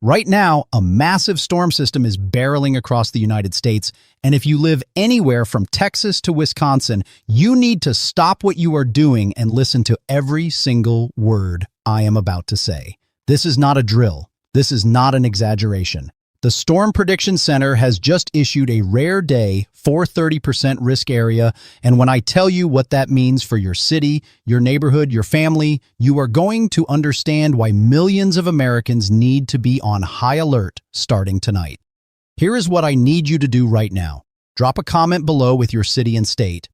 Right now, a massive storm system is barreling across the United States, and if you live anywhere from Texas to Wisconsin, you need to stop what you are doing and listen to every single word I am about to say. This is not a drill. This is not an exaggeration. The Storm Prediction Center has just issued a rare day 430% risk area, and when I tell you what that means for your city, your neighborhood, your family, you are going to understand why millions of Americans need to be on high alert starting tonight. Here is what I need you to do right now. Drop a comment below with your city and state.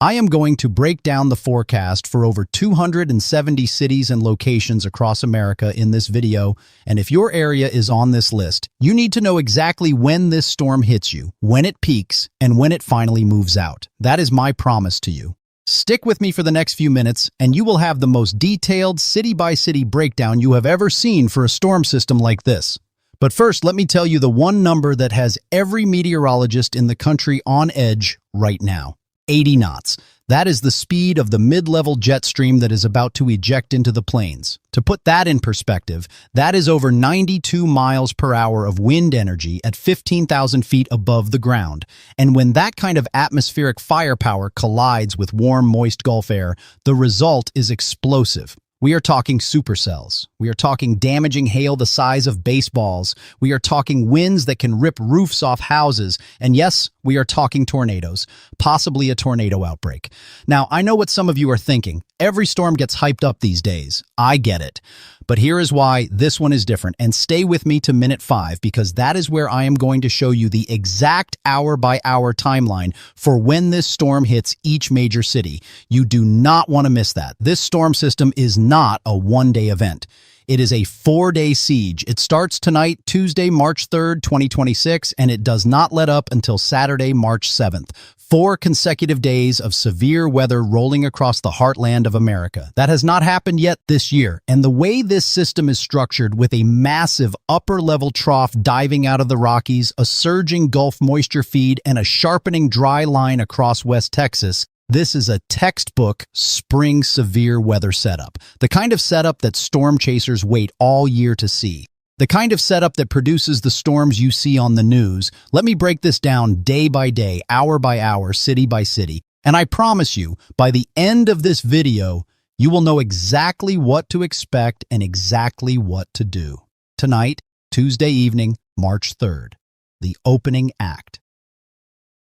I am going to break down the forecast for over 270 cities and locations across America in this video, and if your area is on this list, you need to know exactly when this storm hits you, when it peaks, and when it finally moves out. That is my promise to you. Stick with me for the next few minutes, and you will have the most detailed city-by-city breakdown you have ever seen for a storm system like this. But first, let me tell you the one number that has every meteorologist in the country on edge right now. 80 knots. That is the speed of the mid-level jet stream that is about to eject into the plains. To put that in perspective, that is over 92 miles per hour of wind energy at 15,000 feet above the ground. And when that kind of atmospheric firepower collides with warm, moist Gulf air, the result is explosive. We are talking supercells. We are talking damaging hail the size of baseballs. We are talking winds that can rip roofs off houses. And yes, we are talking tornadoes, possibly a tornado outbreak. Now, I know what some of you are thinking. Every storm gets hyped up these days. I get it. But here is why this one is different. And stay with me to minute 5, because that is where I am going to show you the exact hour-by-hour timeline for when this storm hits each major city. You do not want to miss that. This storm system is not a one-day event. It is a 4-day siege. It starts tonight, Tuesday, March 3rd, 2026, and it does not let up until Saturday, March 7th. 4 consecutive days of severe weather rolling across the heartland of America. That has not happened yet this year, and the way this system is structured with a massive upper-level trough diving out of the Rockies, a surging Gulf moisture feed, and a sharpening dry line across West Texas, this is a textbook spring severe weather setup, the kind of setup that storm chasers wait all year to see. The kind of setup that produces the storms you see on the news. Let me break this down day by day, hour by hour, city by city, and I promise you, by the end of this video, you will know exactly what to expect and exactly what to do. Tonight, Tuesday evening, March 3rd, the opening act.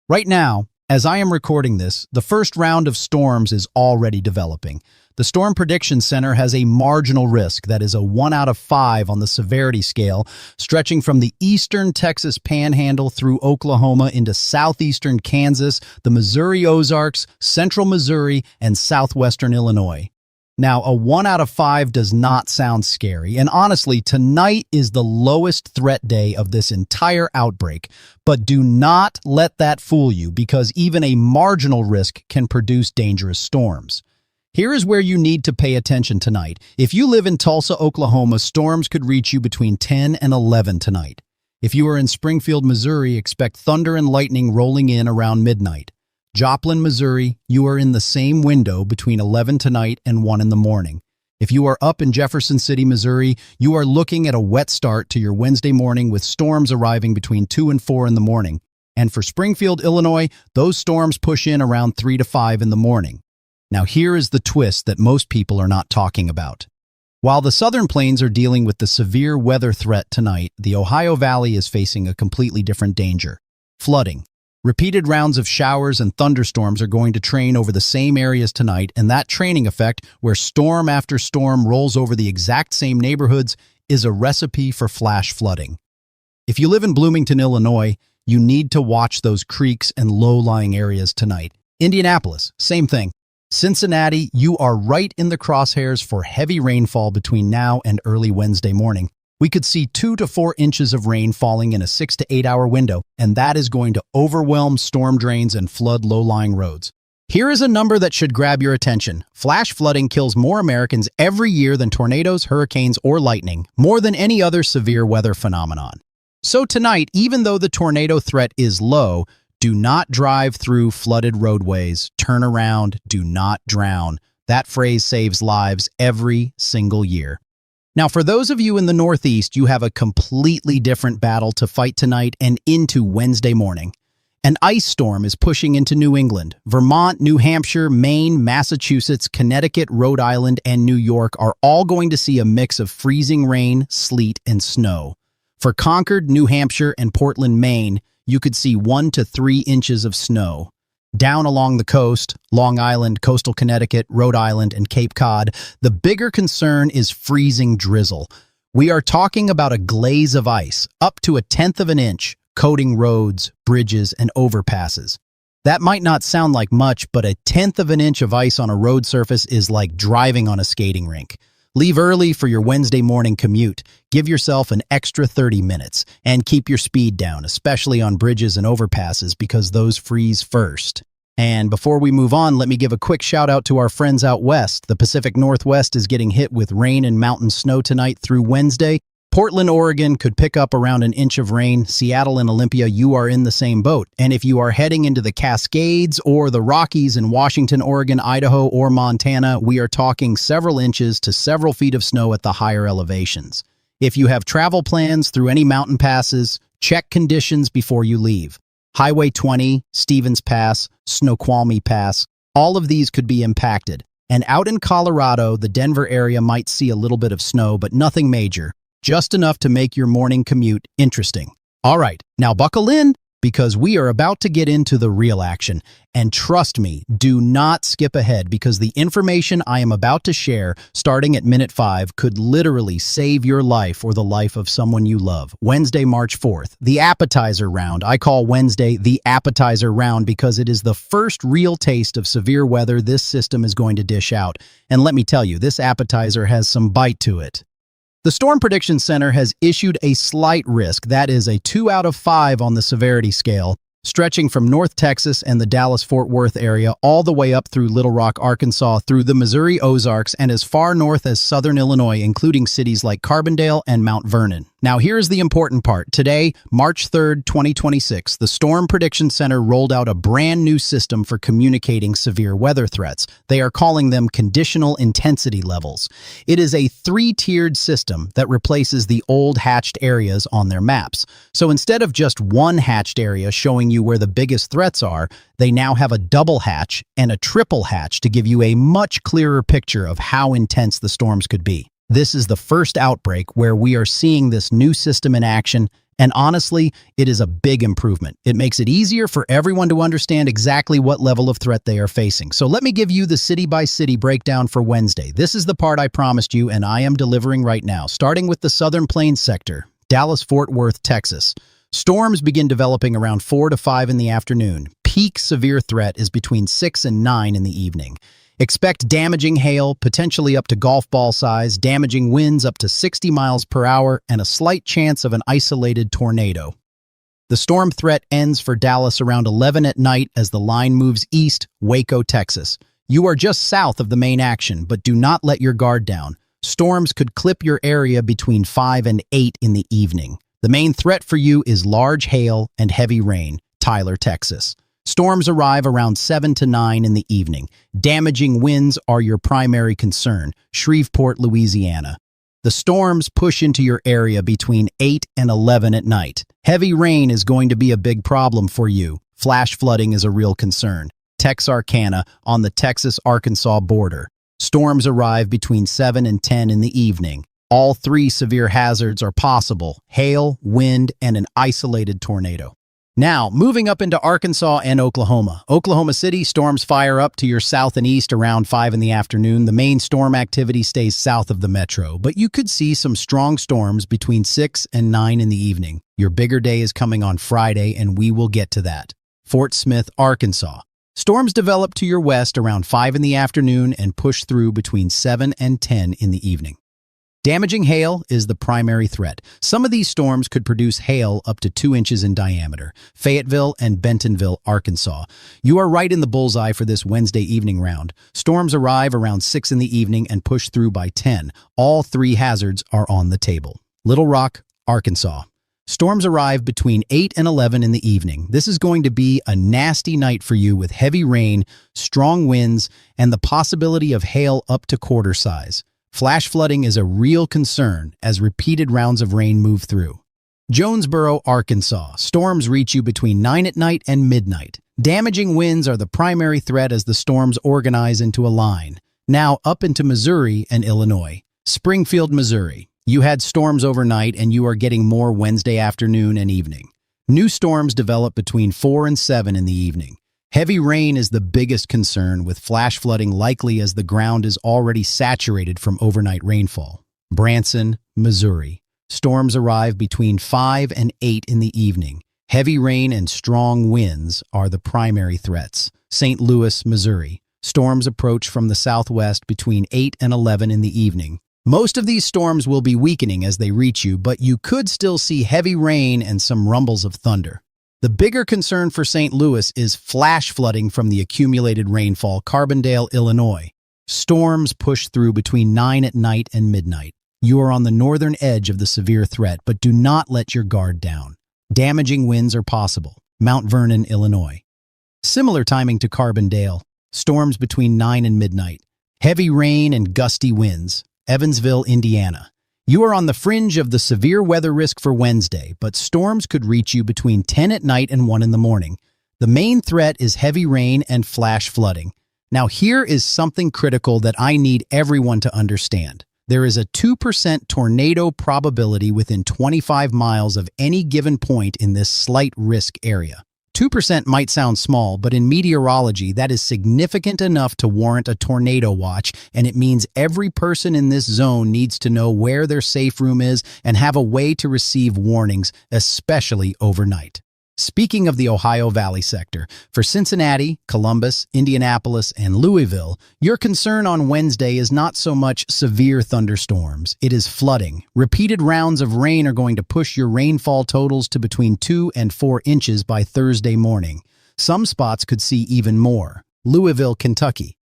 Right now, as I am recording this, the first round of storms is already developing. The Storm Prediction Center has a marginal risk that is a 1 out of 5 on the severity scale, stretching from the eastern Texas panhandle through Oklahoma into southeastern Kansas, the Missouri Ozarks, central Missouri, and southwestern Illinois. Now, a 1 out of 5 does not sound scary, and honestly, tonight is the lowest threat day of this entire outbreak. But do not let that fool you, because even a marginal risk can produce dangerous storms. Here is where you need to pay attention tonight. If you live in Tulsa, Oklahoma, storms could reach you between 10 and 11 tonight. If you are in Springfield, Missouri, expect thunder and lightning rolling in around midnight. Joplin, Missouri, you are in the same window between 11 tonight and 1 in the morning. If you are up in Jefferson City, Missouri, you are looking at a wet start to your Wednesday morning with storms arriving between 2 and 4 in the morning. And for Springfield, Illinois, those storms push in around 3 to 5 in the morning. Now here is the twist that most people are not talking about. While the southern plains are dealing with the severe weather threat tonight, the Ohio Valley is facing a completely different danger: flooding. Repeated rounds of showers and thunderstorms are going to train over the same areas tonight, and that training effect, where storm after storm rolls over the exact same neighborhoods, is a recipe for flash flooding. If you live in Bloomington, Illinois, you need to watch those creeks and low-lying areas tonight. Indianapolis, same thing. Cincinnati, you are right in the crosshairs for heavy rainfall between now and early Wednesday morning. We could see 2 to 4 inches of rain falling in a 6 to 8 hour window, and that is going to overwhelm storm drains and flood low-lying roads. Here is a number that should grab your attention. Flash flooding kills more Americans every year than tornadoes, hurricanes, or lightning, more than any other severe weather phenomenon. So tonight, even though the tornado threat is low, do not drive through flooded roadways. Turn around. Do not drown. That phrase saves lives every single year. Now, for those of you in the Northeast, you have a completely different battle to fight tonight and into Wednesday morning. An ice storm is pushing into New England. Vermont, New Hampshire, Maine, Massachusetts, Connecticut, Rhode Island, and New York are all going to see a mix of freezing rain, sleet, and snow. For Concord, New Hampshire, and Portland, Maine, you could see 1 to 3 inches of snow. Down along the coast, Long Island, coastal Connecticut, Rhode Island, and Cape Cod, the bigger concern is freezing drizzle. We are talking about a glaze of ice, up to 1/10 of an inch, coating roads, bridges, and overpasses. That might not sound like much, but 1/10 of an inch of ice on a road surface is like driving on a skating rink. Leave early for your Wednesday morning commute. Give yourself an extra 30 minutes and keep your speed down, especially on bridges and overpasses because those freeze first. And before we move on, let me give a quick shout out to our friends out west. The Pacific Northwest is getting hit with rain and mountain snow tonight through Wednesday. Portland, Oregon could pick up around an inch of rain. Seattle and Olympia, you are in the same boat. And if you are heading into the Cascades or the Rockies in Washington, Oregon, Idaho, or Montana, we are talking several inches to several feet of snow at the higher elevations. If you have travel plans through any mountain passes, check conditions before you leave. Highway 20, Stevens Pass, Snoqualmie Pass, all of these could be impacted. And out in Colorado, the Denver area might see a little bit of snow, but nothing major. Just enough to make your morning commute interesting. All right, now buckle in because we are about to get into the real action. And trust me, do not skip ahead because the information I am about to share starting at minute 5 could literally save your life or the life of someone you love. Wednesday, March 4th, the appetizer round. I call Wednesday the appetizer round because it is the first real taste of severe weather this system is going to dish out. And let me tell you, this appetizer has some bite to it. The Storm Prediction Center has issued a slight risk, that is a 2 out of 5 on the severity scale, stretching from North Texas and the Dallas-Fort Worth area all the way up through Little Rock, Arkansas, through the Missouri Ozarks, and as far north as southern Illinois, including cities like Carbondale and Mount Vernon. Now here's the important part. Today, March 3rd, 2026, the Storm Prediction Center rolled out a brand new system for communicating severe weather threats. They are calling them conditional intensity levels. It is a 3-tiered system that replaces the old hatched areas on their maps. So instead of just one hatched area showing you where the biggest threats are, they now have a double hatch and a triple hatch to give you a much clearer picture of how intense the storms could be. This is the first outbreak where we are seeing this new system in action, and honestly, it is a big improvement. It makes it easier for everyone to understand exactly what level of threat they are facing. So let me give you the city-by-city breakdown for Wednesday. This is the part I promised you, and I am delivering right now, starting with the Southern Plains sector, Dallas-Fort Worth, Texas. Storms begin developing around 4 to 5 in the afternoon. Peak severe threat is between 6 and 9 in the evening. Expect damaging hail, potentially up to golf ball size, damaging winds up to 60 miles per hour, and a slight chance of an isolated tornado. The storm threat ends for Dallas around 11 at night as the line moves east, Waco, Texas. You are just south of the main action, but do not let your guard down. Storms could clip your area between 5 and 8 in the evening. The main threat for you is large hail and heavy rain, Tyler, Texas. Storms arrive around 7 to 9 in the evening. Damaging winds are your primary concern, Shreveport, Louisiana. The storms push into your area between 8 and 11 at night. Heavy rain is going to be a big problem for you. Flash flooding is a real concern. Texarkana on the Texas-Arkansas border. Storms arrive between 7 and 10 in the evening. All 3 severe hazards are possible: hail, wind, and an isolated tornado. Now, moving up into Arkansas and Oklahoma. Oklahoma City, storms fire up to your south and east around 5 in the afternoon. The main storm activity stays south of the metro, but you could see some strong storms between 6 and 9 in the evening. Your bigger day is coming on Friday, and we will get to that. Fort Smith, Arkansas. Storms develop to your west around 5 in the afternoon and push through between 7 and 10 in the evening. Damaging hail is the primary threat. Some of these storms could produce hail up to 2 inches in diameter. Fayetteville and Bentonville, Arkansas. You are right in the bullseye for this Wednesday evening round. Storms arrive around 6 in the evening and push through by 10. All 3 hazards are on the table. Little Rock, Arkansas. Storms arrive between 8 and 11 in the evening. This is going to be a nasty night for you with heavy rain, strong winds, and the possibility of hail up to quarter size. Flash flooding is a real concern as repeated rounds of rain move through. Jonesboro, Arkansas. Storms reach you between 9 at night and midnight. Damaging winds are the primary threat as the storms organize into a line. Now up into Missouri and Illinois. Springfield, Missouri. You had storms overnight and you are getting more Wednesday afternoon and evening. New storms develop between 4 and 7 in the evening. Heavy rain is the biggest concern, with flash flooding likely as the ground is already saturated from overnight rainfall. Branson, Missouri. Storms arrive between 5 and 8 in the evening. Heavy rain and strong winds are the primary threats. St. Louis, Missouri. Storms approach from the southwest between 8 and 11 in the evening. Most of these storms will be weakening as they reach you, but you could still see heavy rain and some rumbles of thunder. The bigger concern for St. Louis is flash flooding from the accumulated rainfall. Carbondale, Illinois. Storms push through between 9 at night and midnight. You are on the northern edge of the severe threat, but do not let your guard down. Damaging winds are possible. Mount Vernon, Illinois. Similar timing to Carbondale. Storms between 9 and midnight. Heavy rain and gusty winds. Evansville, Indiana. You are on the fringe of the severe weather risk for Wednesday, but storms could reach you between 10 at night and 1 in the morning. The main threat is heavy rain and flash flooding. Now here is something critical that I need everyone to understand. There is a 2% tornado probability within 25 miles of any given point in this slight risk area. 2% might sound small, but in meteorology, that is significant enough to warrant a tornado watch, and it means every person in this zone needs to know where their safe room is and have a way to receive warnings, especially overnight. Speaking of the Ohio Valley sector, for Cincinnati, Columbus, Indianapolis, and Louisville, your concern on Wednesday is not so much severe thunderstorms, it is flooding. Repeated rounds of rain are going to push your rainfall totals to between 2 and 4 inches by Thursday morning. Some spots could see even more. Louisville, Kentucky.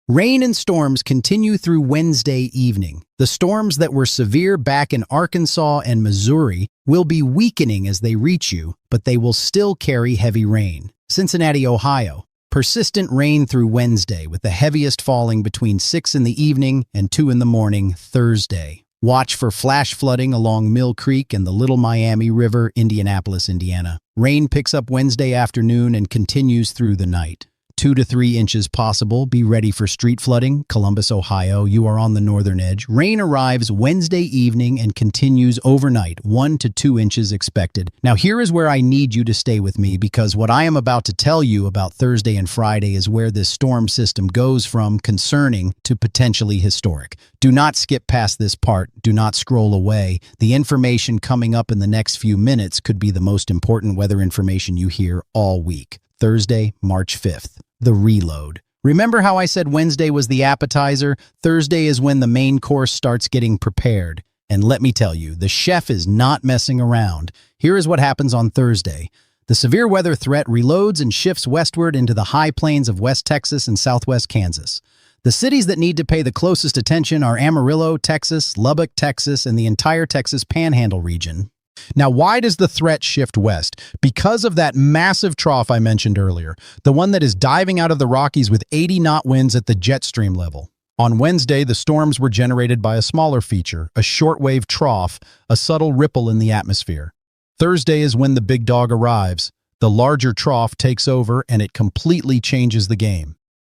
Rain and storms continue through Wednesday evening. The storms that were severe back in Arkansas and Missouri will be weakening as they reach you, but they will still carry heavy rain. Cincinnati, Ohio. Persistent rain through Wednesday, with the heaviest falling between 6 in the evening and 2 in the morning Thursday. Watch for flash flooding along Mill Creek and the Little Miami River, Indianapolis, Indiana. Rain picks up Wednesday afternoon and continues through the night. 2 to 3 inches possible. Be ready for street flooding. Columbus, Ohio. You are on the northern edge. Rain arrives Wednesday evening and continues overnight. 1 to 2 inches expected. Now here is where I need you to stay with me, because what I am about to tell you about Thursday and Friday is where this storm system goes from concerning to potentially historic. Do not skip past this part. Do not scroll away. The information coming up in the next few minutes could be the most important weather information you hear all week. Thursday, March 5th. The reload. Remember how I said Wednesday was the appetizer? Thursday is when the main course starts getting prepared. And let me tell you, the chef is not messing around. Here is what happens on Thursday. The severe weather threat reloads and shifts westward into the high plains of West Texas and Southwest Kansas. The cities that need to pay the closest attention are Amarillo, Texas, Lubbock, Texas, and the entire Texas Panhandle region. Now, why does the threat shift west? Because of that massive trough I mentioned earlier, the one that is diving out of the Rockies with 80-knot winds at the jet stream level. On Wednesday, the storms were generated by a smaller feature, a shortwave trough, a subtle ripple in the atmosphere. Thursday is when the big dog arrives. The larger trough takes over and it completely changes the game.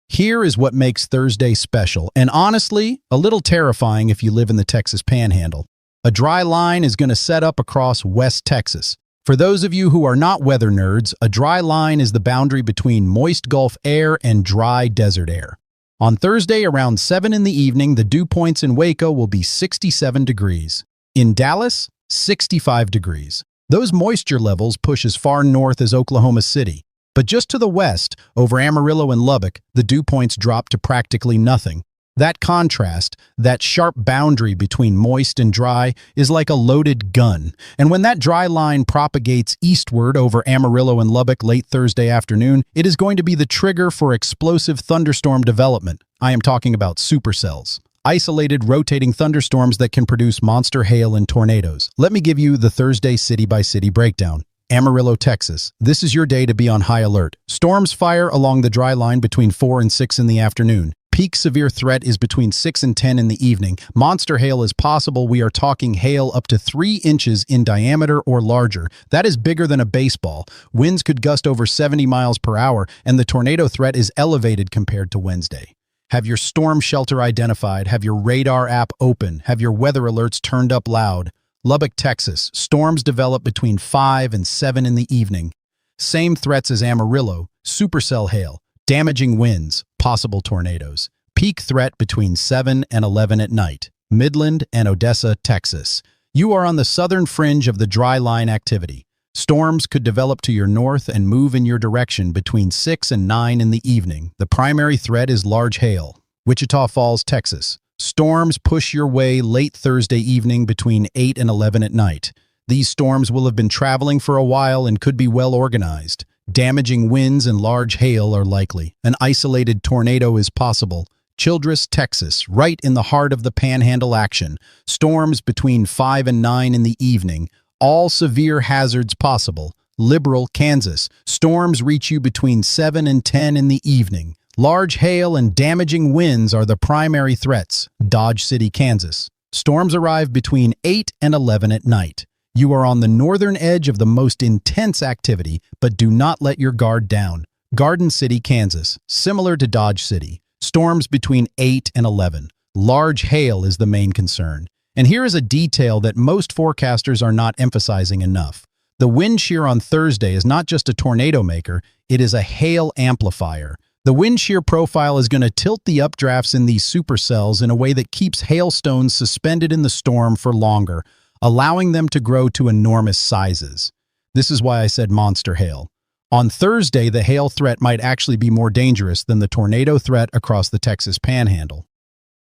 Here is what makes Thursday special, and honestly, a little terrifying if you live in the Texas Panhandle. A dry line is going to set up across West Texas. For those of you who are not weather nerds, a dry line is the boundary between moist Gulf air and dry desert air. On Thursday around 7 in the evening, the dew points in Waco will be 67 degrees. In Dallas, 65 degrees. Those moisture levels push as far north as Oklahoma City. But just to the west, over Amarillo and Lubbock, the dew points drop to practically nothing. That contrast, that sharp boundary between moist and dry, is like a loaded gun. And when that dry line propagates eastward over Amarillo and Lubbock late Thursday afternoon, it is going to be the trigger for explosive thunderstorm development. I am talking about supercells. Isolated, rotating thunderstorms that can produce monster hail and tornadoes. Let me give you the Thursday city-by-city breakdown. Amarillo, Texas. This is your day to be on high alert. Storms fire along the dry line between 4 and 6 in the afternoon. Peak severe threat is between 6 and 10 in the evening. Monster hail is possible. We are talking hail up to 3 inches in diameter or larger. That is bigger than a baseball. Winds could gust over 70 miles per hour, and the tornado threat is elevated compared to Wednesday. Have your storm shelter identified. Have your radar app open. Have your weather alerts turned up loud. Lubbock, Texas. Storms develop between 5 and 7 in the evening. Same threats as Amarillo. Supercell hail. Damaging winds, possible tornadoes. Peak threat between 7 and 11 at night. Midland and Odessa, Texas. You are on the southern fringe of the dry line activity. Storms could develop to your north and move in your direction between 6 and 9 in the evening. The primary threat is large hail. Wichita Falls, Texas. Storms push your way late Thursday evening between 8 and 11 at night. These storms will have been traveling for a while and could be well organized. Damaging winds and large hail are likely. An isolated tornado is possible. Childress, Texas, right in the heart of the panhandle action. Storms between 5 and 9 in the evening. All severe hazards possible. Liberal, Kansas. Storms reach you between 7 and 10 in the evening. Large hail and damaging winds are the primary threats. Dodge City, Kansas. Storms arrive between 8 and 11 at night. You are on the northern edge of the most intense activity, but do not let your guard down. Garden City, Kansas. Similar to Dodge City. Storms between 8 and 11. Large hail is the main concern. And here is a detail that most forecasters are not emphasizing enough. The wind shear on Thursday is not just a tornado maker, it is a hail amplifier. The wind shear profile is going to tilt the updrafts in these supercells in a way that keeps hailstones suspended in the storm for longer, allowing them to grow to enormous sizes. This is why I said monster hail. On Thursday, the hail threat might actually be more dangerous than the tornado threat across the Texas Panhandle.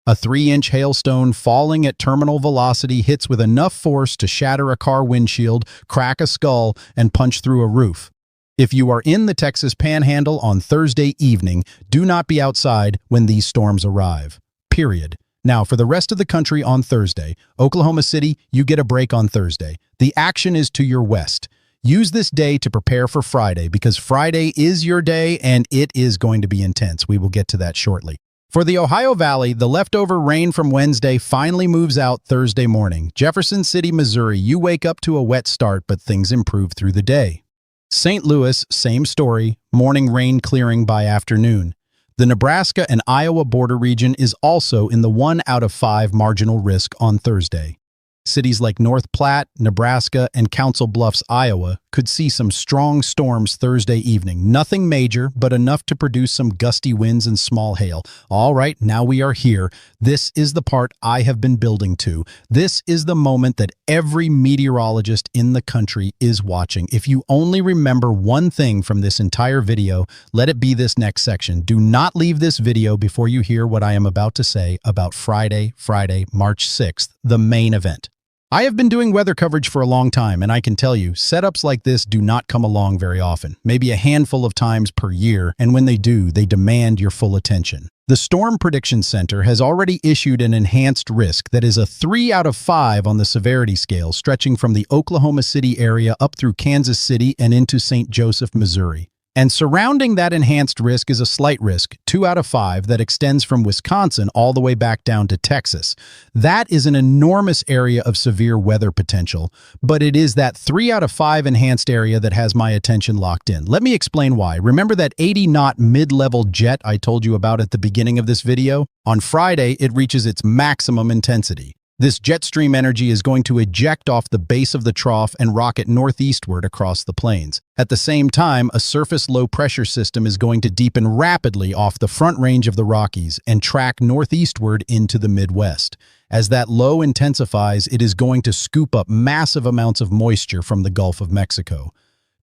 A 3-inch hailstone falling at terminal velocity hits with enough force to shatter a car windshield, crack a skull, and punch through a roof. If you are in the Texas Panhandle on Thursday evening, do not be outside when these storms arrive. Period. Now, for the rest of the country on Thursday, Oklahoma City, you get a break on Thursday. The action is to your west. Use this day to prepare for Friday because Friday is your day and it is going to be intense. We will get to that shortly. For the Ohio Valley, the leftover rain from Wednesday finally moves out Thursday morning. Jefferson City, Missouri, you wake up to a wet start, but things improve through the day. St. Louis, same story, morning rain clearing by afternoon. The Nebraska and Iowa border region is also in the 1 out of 5 marginal risk on Thursday. Cities like North Platte, Nebraska, and Council Bluffs, Iowa, could see some strong storms Thursday evening. Nothing major, but enough to produce some gusty winds and small hail. All right, now we are here. This is the part I have been building to. This is the moment that every meteorologist in the country is watching. If you only remember one thing from this entire video, let it be this next section. Do not leave this video before you hear what I am about to say about Friday, March 6th, the main event. I have been doing weather coverage for a long time, and I can tell you, setups like this do not come along very often, maybe a handful of times per year, and when they do, they demand your full attention. The Storm Prediction Center has already issued an enhanced risk that is a 3 out of 5 on the severity scale, stretching from the Oklahoma City area up through Kansas City and into St. Joseph, Missouri. And surrounding that enhanced risk is a slight risk, 2 out of 5, that extends from Wisconsin all the way back down to Texas. That is an enormous area of severe weather potential, but it is that 3 out of 5 enhanced area that has my attention locked in. Let me explain why. Remember that 80-knot mid-level jet I told you about at the beginning of this video? On Friday, it reaches its maximum intensity. This jet stream energy is going to eject off the base of the trough and rocket northeastward across the plains. At the same time, a surface low-pressure system is going to deepen rapidly off the front range of the Rockies and track northeastward into the Midwest. As that low intensifies, it is going to scoop up massive amounts of moisture from the Gulf of Mexico.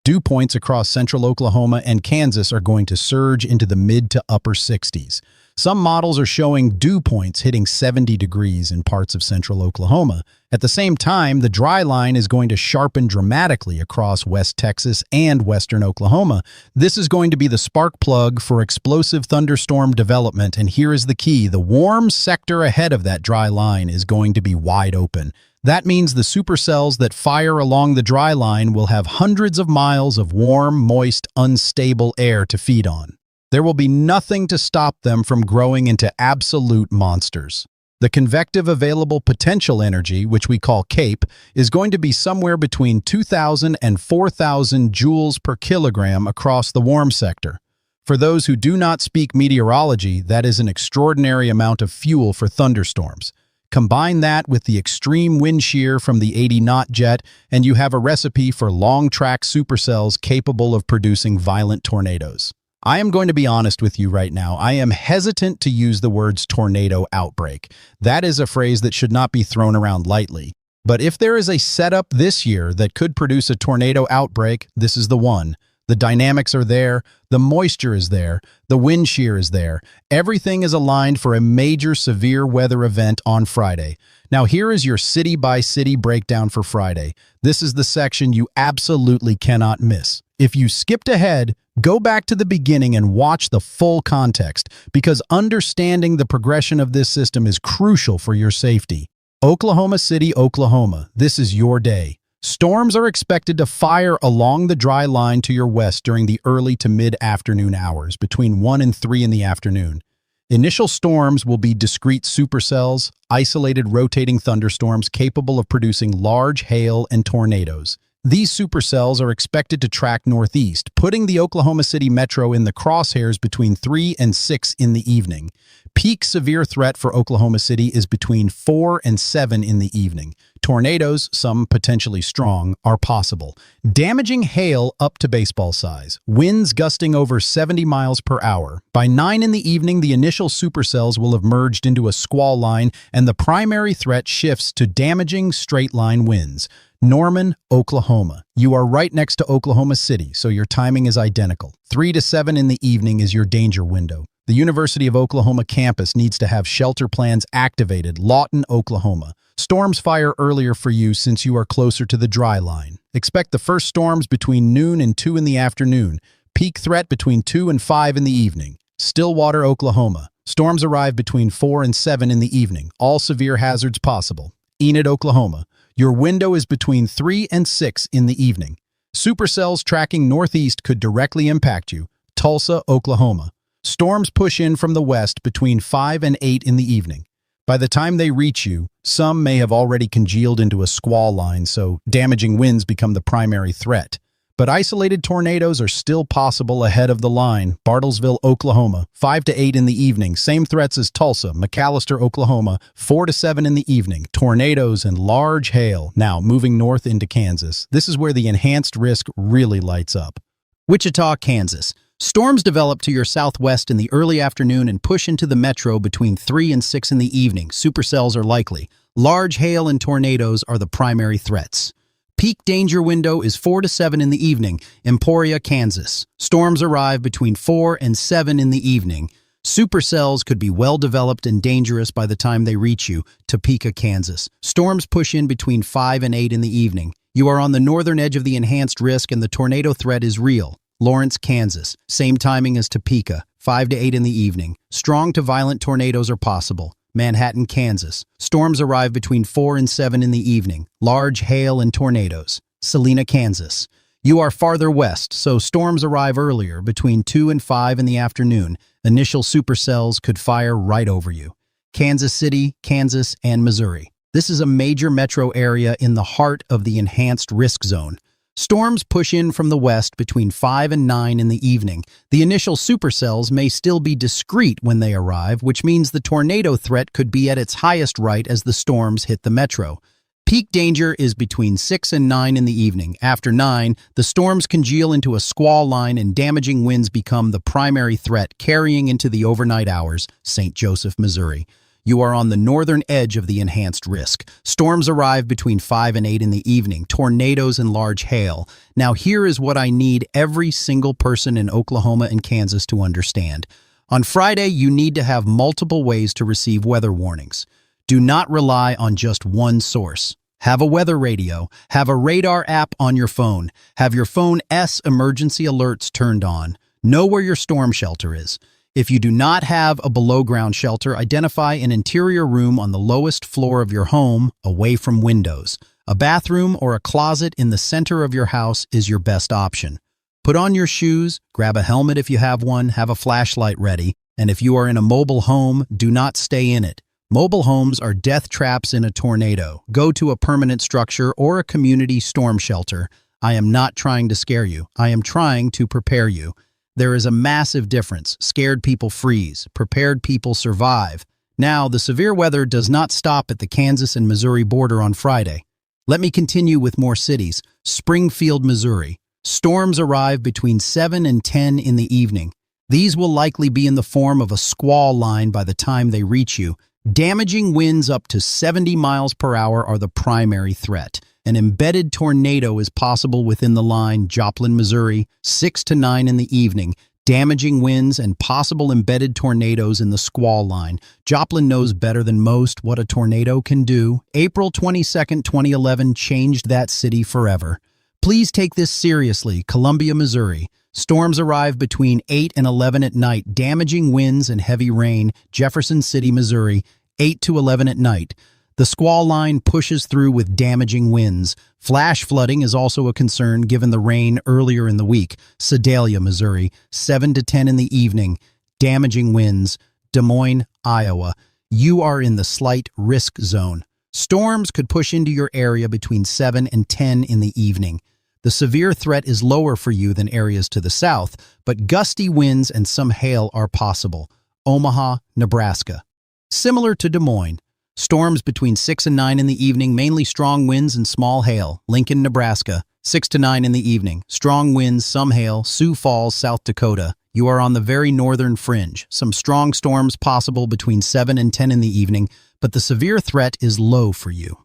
Dew points across central Oklahoma and Kansas are going to surge into the mid to upper 60s. Some models are showing dew points hitting 70 degrees in parts of central Oklahoma. At the same time, the dry line is going to sharpen dramatically across West Texas and western Oklahoma. This is going to be the spark plug for explosive thunderstorm development, and here is the key. The warm sector ahead of that dry line is going to be wide open. That means the supercells that fire along the dry line will have hundreds of miles of warm, moist, unstable air to feed on. There will be nothing to stop them from growing into absolute monsters. The convective available potential energy, which we call CAPE, is going to be somewhere between 2,000 and 4,000 joules per kilogram across the warm sector. For those who do not speak meteorology, that is an extraordinary amount of fuel for thunderstorms. Combine that with the extreme wind shear from the 80-knot jet, and you have a recipe for long-track supercells capable of producing violent tornadoes. I am going to be honest with you right now. I am hesitant to use the words tornado outbreak. That is a phrase that should not be thrown around lightly. But if there is a setup this year that could produce a tornado outbreak, this is the one. The dynamics are there, the moisture is there, the wind shear is there. Everything is aligned for a major severe weather event on Friday. Now here is your city-by-city breakdown for Friday. This is the section you absolutely cannot miss. If you skipped ahead, go back to the beginning and watch the full context, because understanding the progression of this system is crucial for your safety. Oklahoma City, Oklahoma, this is your day. Storms are expected to fire along the dry line to your west during the early to mid-afternoon hours, between 1 and 3 in the afternoon. Initial storms will be discrete supercells, isolated rotating thunderstorms capable of producing large hail and tornadoes. These supercells are expected to track northeast, putting the Oklahoma City metro in the crosshairs between 3 and 6 in the evening. Peak severe threat for Oklahoma City is between 4 and 7 in the evening. Tornadoes, some potentially strong, are possible. Damaging hail up to baseball size. Winds gusting over 70 miles per hour. By 9 in the evening, the initial supercells will have merged into a squall line, and the primary threat shifts to damaging straight-line winds. Norman, Oklahoma. You are right next to Oklahoma City, so your timing is identical. 3 to 7 in the evening is your danger window. The University of Oklahoma campus needs to have shelter plans activated. Lawton, Oklahoma. Storms fire earlier for you since you are closer to the dry line. Expect the first storms between noon and 2 in the afternoon. Peak threat between 2 and 5 in the evening. Stillwater, Oklahoma. Storms arrive between 4 and 7 in the evening. All severe hazards possible. Enid, Oklahoma. Your window is between 3 and 6 in the evening. Supercells tracking northeast could directly impact you. Tulsa, Oklahoma. Storms push in from the west between 5 and 8 in the evening. By the time they reach you, some may have already congealed into a squall line, so damaging winds become the primary threat. But isolated tornadoes are still possible ahead of the line. Bartlesville, Oklahoma, 5 to 8 in the evening. Same threats as Tulsa. McAllister, Oklahoma, 4 to 7 in the evening. Tornadoes and large hail. Now, moving north into Kansas. This is where the enhanced risk really lights up. Wichita, Kansas. Storms develop to your southwest in the early afternoon and push into the metro between 3 and 6 in the evening. Supercells are likely. Large hail and tornadoes are the primary threats. Peak danger window is 4 to 7 in the evening. Emporia, Kansas. Storms arrive between 4 and 7 in the evening. Supercells could be well developed and dangerous by the time they reach you. Topeka, Kansas. Storms push in between 5 and 8 in the evening. You are on the northern edge of the enhanced risk and the tornado threat is real. Lawrence, Kansas. Same timing as Topeka, 5 to 8 in the evening. Strong to violent tornadoes are possible. Manhattan, Kansas. Storms arrive between 4 and 7 in the evening. Large hail and tornadoes. Salina, Kansas. You are farther west, so storms arrive earlier, between 2 and 5 in the afternoon. Initial supercells could fire right over you. Kansas City, Kansas, and Missouri. This is a major metro area in the heart of the enhanced risk zone. Storms push in from the west between 5 and 9 in the evening. The initial supercells may still be discrete when they arrive, which means the tornado threat could be at its highest right as the storms hit the metro. Peak danger is between 6 and 9 in the evening. After 9, the storms congeal into a squall line and damaging winds become the primary threat, carrying into the overnight hours. St. Joseph, Missouri. You are on the northern edge of the enhanced risk. Storms arrive between 5 and 8 in the evening, tornadoes and large hail. Now here is what I need every single person in Oklahoma and Kansas to understand. On Friday, you need to have multiple ways to receive weather warnings. Do not rely on just one source. Have a weather radio. Have a radar app on your phone. Have your phone's emergency alerts turned on. Know where your storm shelter is. If you do not have a below-ground shelter, identify an interior room on the lowest floor of your home, away from windows. A bathroom or a closet in the center of your house is your best option. Put on your shoes, grab a helmet if you have one, have a flashlight ready, and if you are in a mobile home, do not stay in it. Mobile homes are death traps in a tornado. Go to a permanent structure or a community storm shelter. I am not trying to scare you. I am trying to prepare you. There is a massive difference. Scared people freeze. Prepared people survive. Now, the severe weather does not stop at the Kansas and Missouri border on Friday. Let me continue with more cities. Springfield, Missouri. Storms arrive between 7 and 10 in the evening. These will likely be in the form of a squall line by the time they reach you. Damaging winds up to 70 miles per hour are the primary threat. An embedded tornado is possible within the line, Joplin, Missouri, 6 to 9 in the evening. Damaging winds and possible embedded tornadoes in the squall line. Joplin knows better than most what a tornado can do. April 22, 2011 changed that city forever. Please take this seriously. Columbia, Missouri. Storms arrive between 8 and 11 at night. Damaging winds and heavy rain. Jefferson City, Missouri, 8 to 11 at night. The squall line pushes through with damaging winds. Flash flooding is also a concern given the rain earlier in the week. Sedalia, Missouri, 7 to 10 in the evening. Damaging winds. Des Moines, Iowa. You are in the slight risk zone. Storms could push into your area between 7 and 10 in the evening. The severe threat is lower for you than areas to the south, but gusty winds and some hail are possible. Omaha, Nebraska. Similar to Des Moines. Storms between 6 and 9 in the evening, mainly strong winds and small hail. Lincoln, Nebraska, 6 to 9 in the evening. Strong winds, some hail. Sioux Falls, South Dakota. You are on the very northern fringe. Some strong storms possible between 7 and 10 in the evening, but the severe threat is low for you.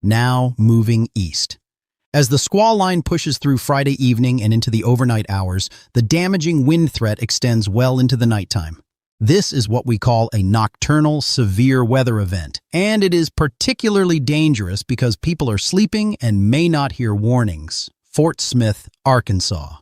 Now moving east. As the squall line pushes through Friday evening and into the overnight hours, the damaging wind threat extends well into the nighttime. This is what we call a nocturnal severe weather event, and it is particularly dangerous because people are sleeping and may not hear warnings. Fort Smith, Arkansas.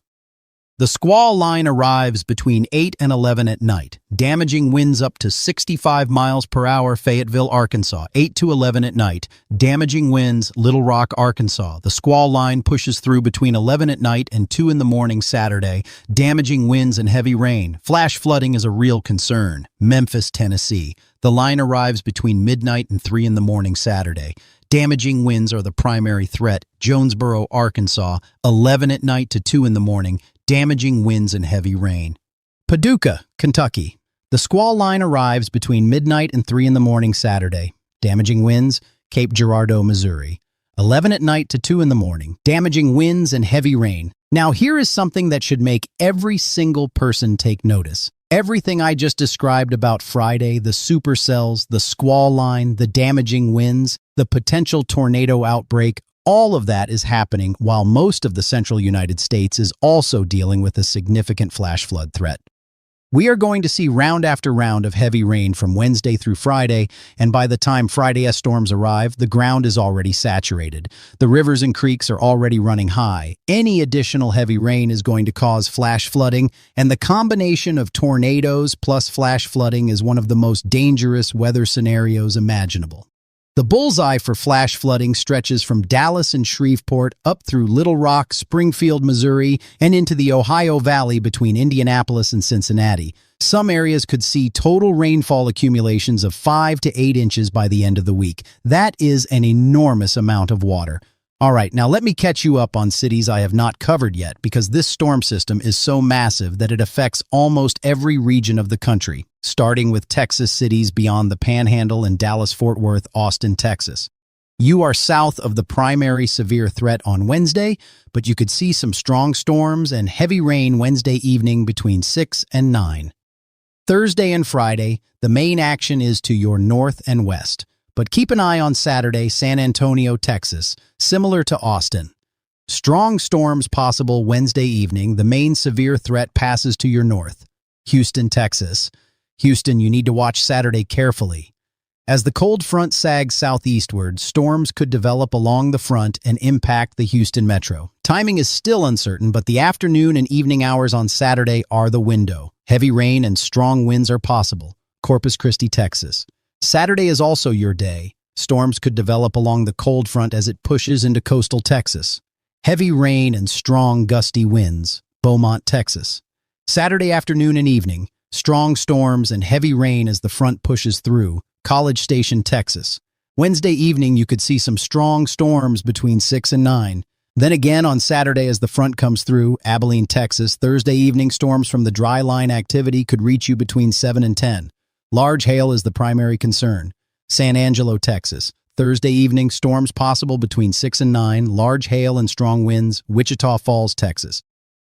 The squall line arrives between 8 and 11 at night. Damaging winds up to 65 miles per hour, Fayetteville, Arkansas, 8 to 11 at night. Damaging winds, Little Rock, Arkansas. The squall line pushes through between 11 at night and 2 in the morning Saturday. Damaging winds and heavy rain. Flash flooding is a real concern. Memphis, Tennessee. The line arrives between midnight and 3 in the morning Saturday. Damaging winds are the primary threat. Jonesboro, Arkansas, 11 at night to 2 in the morning. Damaging winds and heavy rain. Paducah, Kentucky. The squall line arrives between midnight and 3 in the morning Saturday. Damaging winds, Cape Girardeau, Missouri. 11 at night to 2 in the morning. Damaging winds and heavy rain. Now here is something that should make every single person take notice. Everything I just described about Friday, the supercells, the squall line, the damaging winds, the potential tornado outbreak, all of that is happening while most of the central United States is also dealing with a significant flash flood threat. We are going to see round after round of heavy rain from Wednesday through Friday, and by the time Friday's storms arrive, the ground is already saturated. The rivers and creeks are already running high. Any additional heavy rain is going to cause flash flooding, and the combination of tornadoes plus flash flooding is one of the most dangerous weather scenarios imaginable. The bullseye for flash flooding stretches from Dallas and Shreveport up through Little Rock, Springfield, Missouri, and into the Ohio Valley between Indianapolis and Cincinnati. Some areas could see total rainfall accumulations of 5 to 8 inches by the end of the week. That is an enormous amount of water. All right, now let me catch you up on cities I have not covered yet because this storm system is so massive that it affects almost every region of the country, starting with Texas cities beyond the Panhandle and Dallas-Fort Worth, Austin, Texas. You are south of the primary severe threat on Wednesday, but you could see some strong storms and heavy rain Wednesday evening between 6 and 9. Thursday and Friday, the main action is to your north and west. But keep an eye on Saturday, San Antonio, Texas, similar to Austin. Strong storms possible Wednesday evening. The main severe threat passes to your north. Houston, Texas. Houston, you need to watch Saturday carefully. As the cold front sags southeastward, storms could develop along the front and impact the Houston metro. Timing is still uncertain, but the afternoon and evening hours on Saturday are the window. Heavy rain and strong winds are possible. Corpus Christi, Texas. Saturday is also your day. Storms could develop along the cold front as it pushes into coastal Texas. Heavy rain and strong gusty winds. Beaumont, Texas. Saturday afternoon and evening, strong storms and heavy rain as the front pushes through, College Station, Texas. Wednesday evening, you could see some strong storms between 6 and 9. Then again on Saturday as the front comes through, Abilene, Texas. Thursday evening, storms from the dry line activity could reach you between 7 and 10. Large hail is the primary concern. San Angelo, Texas. Thursday evening, storms possible between 6 and 9, large hail and strong winds, Wichita Falls, Texas.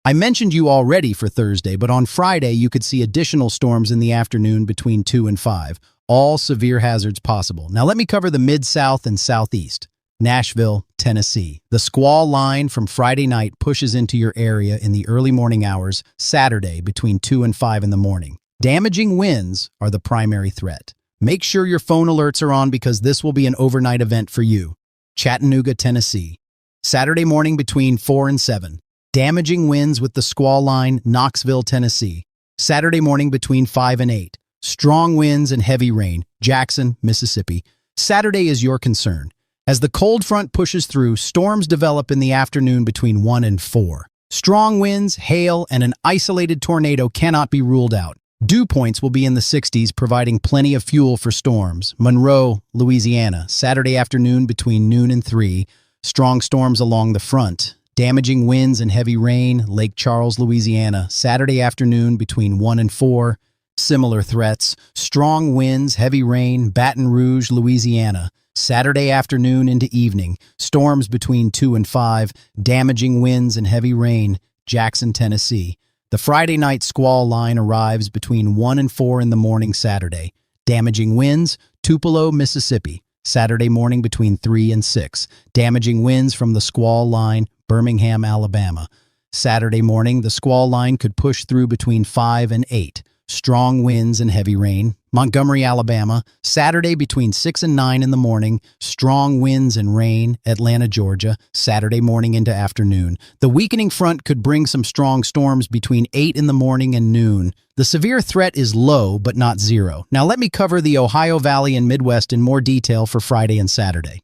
I mentioned you already for Thursday, but on Friday you could see additional storms in the afternoon between 2 and 5. All severe hazards possible. Now let me cover the Mid-South and Southeast. Nashville, Tennessee. The squall line from Friday night pushes into your area in the early morning hours, Saturday between 2 and 5 in the morning. Damaging winds are the primary threat. Make sure your phone alerts are on because this will be an overnight event for you. Chattanooga, Tennessee. Saturday morning between 4 and 7. Damaging winds with the squall line, Knoxville, Tennessee. Saturday morning between 5 and 8. Strong winds and heavy rain, Jackson, Mississippi. Saturday is your concern. As the cold front pushes through, storms develop in the afternoon between 1 and 4. Strong winds, hail, and an isolated tornado cannot be ruled out. Dew points will be in the 60s, providing plenty of fuel for storms. Monroe, Louisiana. Saturday afternoon between noon and 3. Strong storms along the front. Damaging winds and heavy rain, Lake Charles, Louisiana. Saturday afternoon between 1 and 4. Similar threats. Strong winds, heavy rain, Baton Rouge, Louisiana. Saturday afternoon into evening. Storms between 2 and 5. Damaging winds and heavy rain, Jackson, Tennessee. The Friday night squall line arrives between 1 and 4 in the morning Saturday. Damaging winds, Tupelo, Mississippi. Saturday morning between 3 and 6. Damaging winds from the squall line, Birmingham, Alabama. Saturday morning, the squall line could push through between 5 and 8. Strong winds and heavy rain, Montgomery, Alabama. Saturday between 6 and 9 in the morning. Strong winds and rain, Atlanta, Georgia. Saturday morning into afternoon. The weakening front could bring some strong storms between 8 in the morning and noon. The severe threat is low, but not zero. Now let me cover the Ohio Valley and Midwest in more detail for Friday and Saturday.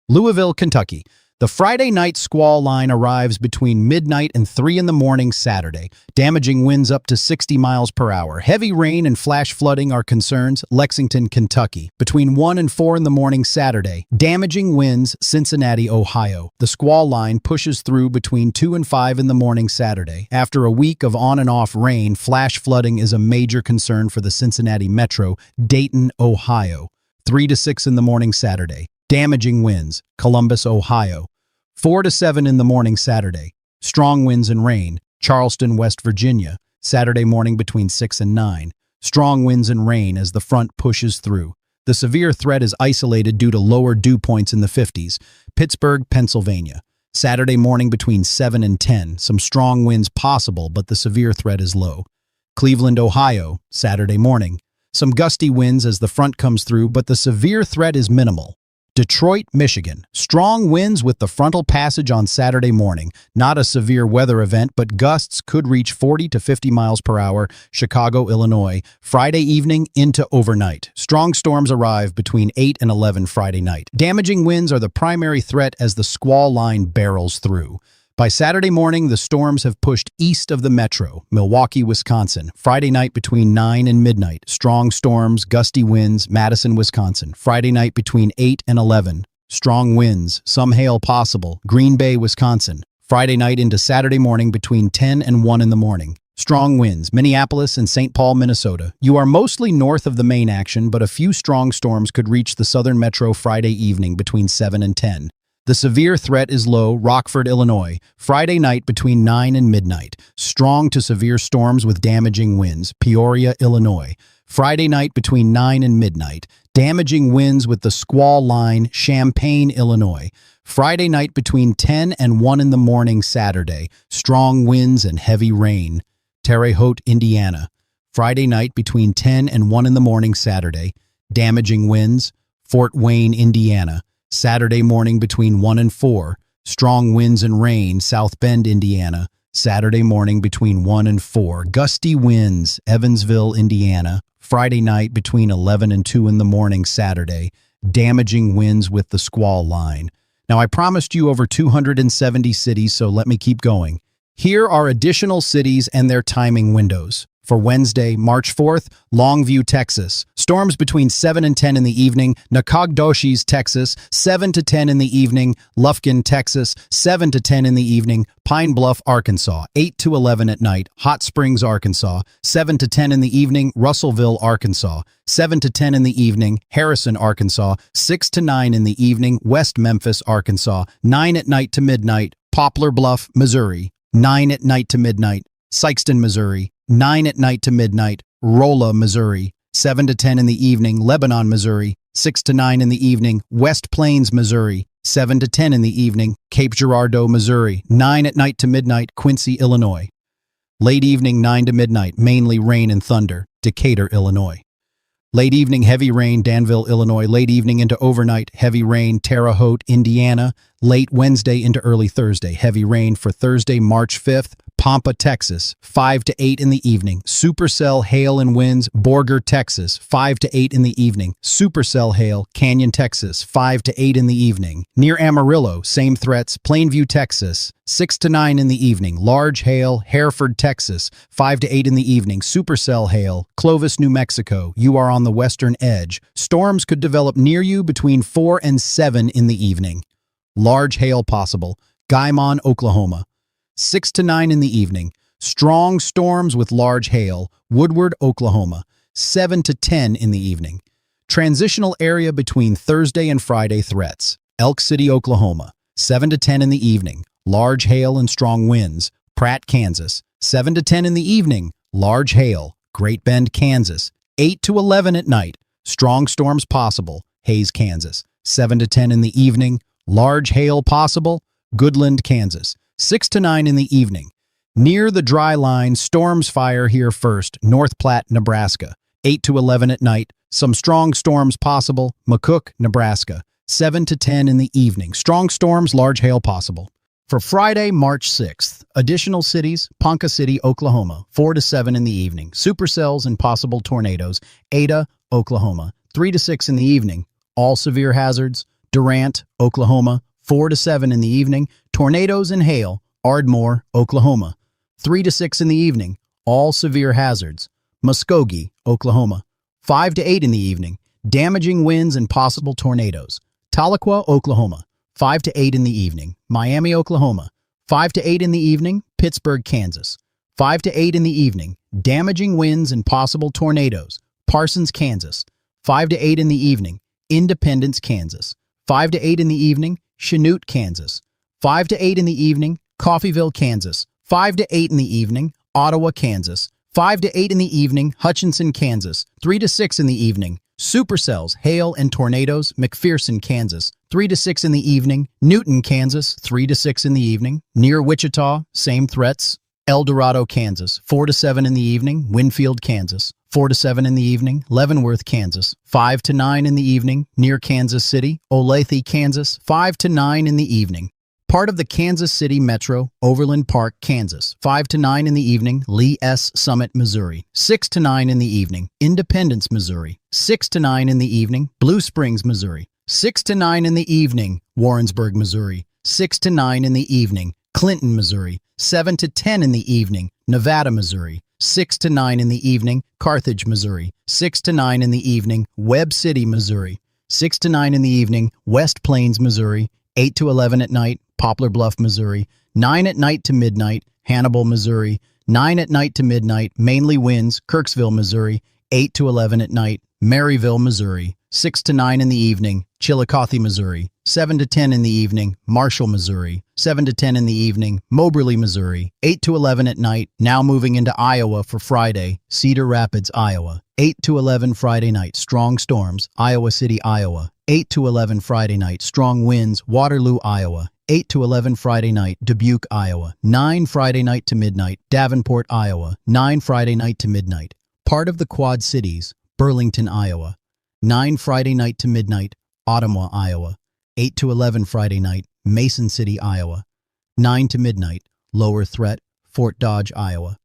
Louisville, Kentucky. The Friday night squall line arrives between midnight and 3 in the morning Saturday. Damaging winds up to 60 miles per hour. Heavy rain and flash flooding are concerns. Lexington, Kentucky. Between 1 and 4 in the morning Saturday. Damaging winds, Cincinnati, Ohio. The squall line pushes through between 2 and 5 in the morning Saturday. After a week of on and off rain, flash flooding is a major concern for the Cincinnati metro. Dayton, Ohio. 3 to 6 in the morning Saturday. Damaging winds, Columbus, Ohio. 4 to 7 in the morning Saturday. Strong winds and rain, Charleston, West Virginia. Saturday morning between 6 and 9. Strong winds and rain as the front pushes through. The severe threat is isolated due to lower dew points in the 50s. Pittsburgh, Pennsylvania. Saturday morning between 7 and 10. Some strong winds possible, but the severe threat is low. Cleveland, Ohio. Saturday morning. Some gusty winds as the front comes through, but the severe threat is minimal. Detroit, Michigan. Strong winds with the frontal passage on Saturday morning. Not a severe weather event, but gusts could reach 40 to 50 miles per hour. Chicago, Illinois. Friday evening into overnight. Strong storms arrive between 8 and 11 Friday night. Damaging winds are the primary threat as the squall line barrels through. By Saturday morning, the storms have pushed east of the metro, Milwaukee, Wisconsin. Friday night between 9 and midnight. Strong storms, gusty winds, Madison, Wisconsin. Friday night between 8 and 11. Strong winds, some hail possible, Green Bay, Wisconsin. Friday night into Saturday morning between 10 and 1 in the morning. Strong winds, Minneapolis and St. Paul, Minnesota. You are mostly north of the main action, but a few strong storms could reach the southern metro Friday evening between 7 and 10. The severe threat is low, Rockford, Illinois. Friday night between 9 and midnight. Strong to severe storms with damaging winds, Peoria, Illinois. Friday night between 9 and midnight. Damaging winds with the squall line, Champaign, Illinois. Friday night between 10 and 1 in the morning Saturday. Strong winds and heavy rain, Terre Haute, Indiana. Friday night between 10 and 1 in the morning Saturday. Damaging winds, Fort Wayne, Indiana. Saturday morning between 1 and 4. Strong winds and rain, South Bend, Indiana. Saturday morning between 1 and 4. Gusty winds, Evansville, Indiana. Friday night between 11 and 2 in the morning Saturday. Damaging winds with the squall line. Now, I promised you over 270 cities, so let me keep going. Here are additional cities and their timing windows. For Wednesday, March 4th, Longview, Texas. Storms between 7 and 10 in the evening. Nacogdoches, Texas. 7 to 10 in the evening. Lufkin, Texas. 7 to 10 in the evening. Pine Bluff, Arkansas. 8 to 11 at night. Hot Springs, Arkansas. 7 to 10 in the evening. Russellville, Arkansas. 7 to 10 in the evening. Harrison, Arkansas. 6 to 9 in the evening. West Memphis, Arkansas. 9 at night to midnight. Poplar Bluff, Missouri. 9 at night to midnight. Sikeston, Missouri. 9 at night to midnight, Rolla, Missouri. 7 to 10 in the evening, Lebanon, Missouri. 6 to 9 in the evening, West Plains, Missouri. 7 to 10 in the evening, Cape Girardeau, Missouri. 9 at night to midnight, Quincy, Illinois. Late evening, 9 to midnight, mainly rain and thunder, Decatur, Illinois. Late evening, heavy rain, Danville, Illinois. Late evening into overnight, heavy rain, Terre Haute, Indiana. Late Wednesday into early Thursday, heavy rain for Thursday, March 5th. Pampa, Texas, 5 to 8 in the evening. Supercell hail and winds, Borger, Texas, 5 to 8 in the evening. Supercell hail, Canyon, Texas, 5 to 8 in the evening. Near Amarillo, same threats, Plainview, Texas, 6 to 9 in the evening. Large hail, Hereford, Texas, 5 to 8 in the evening. Supercell hail, Clovis, New Mexico. You are on the western edge. Storms could develop near you between 4 and 7 in the evening. Large hail possible, Guymon, Oklahoma. 6 to 9 in the evening. Strong storms with large hail, Woodward, Oklahoma. 7 to 10 in the evening. Transitional area between Thursday and Friday threats. Elk City, Oklahoma. 7 to 10 in the evening. Large hail and strong winds. Pratt, Kansas. 7 to 10 in the evening. Large hail. Great Bend, Kansas. 8 to 11 at night. Strong storms possible. Hays, Kansas. 7 to 10 in the evening. Large hail possible. Goodland, Kansas. 6 to 9 in the evening. Near the dry line, storms fire here first, North Platte, Nebraska. 8 to 11 at night. Some strong storms possible, McCook, Nebraska. 7 to 10 in the evening. Strong storms, large hail possible. For Friday, March 6th, additional cities, Ponca City, Oklahoma. 4 to 7 in the evening. Supercells and possible tornadoes, Ada, Oklahoma. 3 to 6 in the evening. All severe hazards, Durant, Oklahoma. 4 to 7 in the evening. Tornadoes and hail, Ardmore, Oklahoma. 3 to 6 in the evening. All severe hazards, Muskogee, Oklahoma. 5 to 8 in the evening. Damaging winds and possible tornadoes, Tahlequah, Oklahoma. 5 to 8 in the evening. Miami, Oklahoma. 5 to 8 in the evening. Pittsburgh, Kansas. 5 to 8 in the evening. Damaging winds and possible tornadoes, Parsons, Kansas. 5 to 8 in the evening. Independence, Kansas. 5 to 8 in the evening. Chanute, Kansas. 5 to 8 in the evening, Coffeyville, Kansas. 5 to 8 in the evening, Ottawa, Kansas. 5 to 8 in the evening, Hutchinson, Kansas. 3 to 6 in the evening, supercells, hail and tornadoes, McPherson, Kansas. 3 to 6 in the evening, Newton, Kansas. 3 to 6 in the evening, near Wichita, same threats. El Dorado, Kansas. 4 to 7 in the evening, Winfield, Kansas. 4 to 7 in the evening, Leavenworth, Kansas. 5 to 9 in the evening, near Kansas City, Olathe, Kansas. 5 to 9 in the evening. Part of the Kansas City Metro, Overland Park, Kansas. 5 to 9 in the evening, Lee S. Summit, Missouri. 6 to 9 in the evening, Independence, Missouri. 6 to 9 in the evening, Blue Springs, Missouri. 6 to 9 in the evening, Warrensburg, Missouri. 6 to 9 in the evening, Clinton, Missouri. 7 to 10 in the evening, Nevada, Missouri. 6 to 9 in the evening, Carthage, Missouri. 6 to 9 in the evening, Webb City, Missouri. 6 to 9 in the evening, West Plains, Missouri. 8 to 11 at night, Poplar Bluff, Missouri. 9 at night to midnight, Hannibal, Missouri. 9 at night to midnight, mainly winds, Kirksville, Missouri. 8 to 11 at night, Maryville, Missouri. 6 to 9 in the evening, Chillicothe, Missouri. 7 to 10 in the evening, Marshall, Missouri. 7 to 10 in the evening, Moberly, Missouri. 8 to 11 at night, now moving into Iowa for Friday, Cedar Rapids, Iowa. 8 to 11 Friday night, strong storms, Iowa City, Iowa. 8 to 11 Friday night, strong winds, Waterloo, Iowa. 8 to 11 Friday night, Dubuque, Iowa. 9 Friday night to midnight, Davenport, Iowa. 9 Friday night to midnight, part of the Quad Cities, Burlington, Iowa. 9 Friday night to midnight, Ottumwa, Iowa. 8 to 11 Friday night, Mason City, Iowa. 9 to midnight, lower threat, Fort Dodge, Iowa.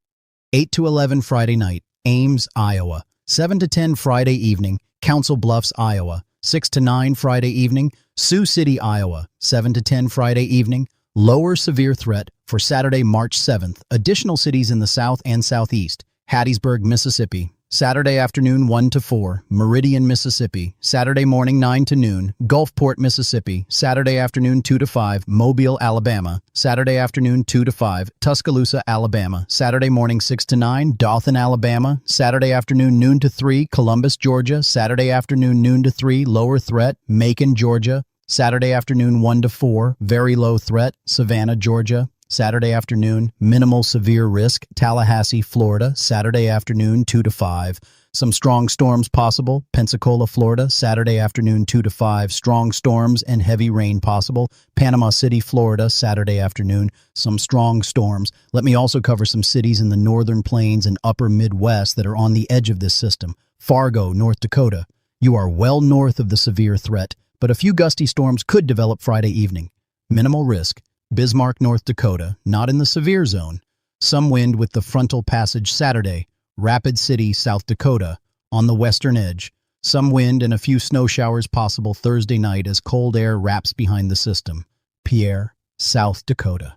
8 to 11 Friday night, Ames, Iowa. 7 to 10 Friday evening, Council Bluffs, Iowa. 6 to 9 Friday evening, Sioux City, Iowa. 7 to 10 Friday evening, lower severe threat, for Saturday, March 7th. Additional cities in the south and southeast. Hattiesburg, Mississippi. Saturday afternoon 1 to 4, Meridian, Mississippi. Saturday morning 9 to noon, Gulfport, Mississippi. Saturday afternoon 2 to 5, Mobile, Alabama. Saturday afternoon 2 to 5, Tuscaloosa, Alabama. Saturday morning 6 to 9, Dothan, Alabama. Saturday afternoon noon to 3, Columbus, Georgia. Saturday afternoon noon to 3, Lower Threat, Macon, Georgia. Saturday afternoon 1 to 4, Very Low Threat, Savannah, Georgia. Saturday afternoon, minimal severe risk, Tallahassee, Florida. Saturday afternoon, 2 to 5. Some strong storms possible, Pensacola, Florida. Saturday afternoon, 2 to 5. Strong storms and heavy rain possible, Panama City, Florida. Saturday afternoon, some strong storms. Let me also cover some cities in the northern plains and upper Midwest that are on the edge of this system. Fargo, North Dakota. You are well north of the severe threat, but a few gusty storms could develop Friday evening. Minimal risk. Bismarck, North Dakota, not in the severe zone. Some wind with the frontal passage Saturday. Rapid City, South Dakota, on the western edge. Some wind and a few snow showers possible Thursday night as cold air wraps behind the system. Pierre, South Dakota.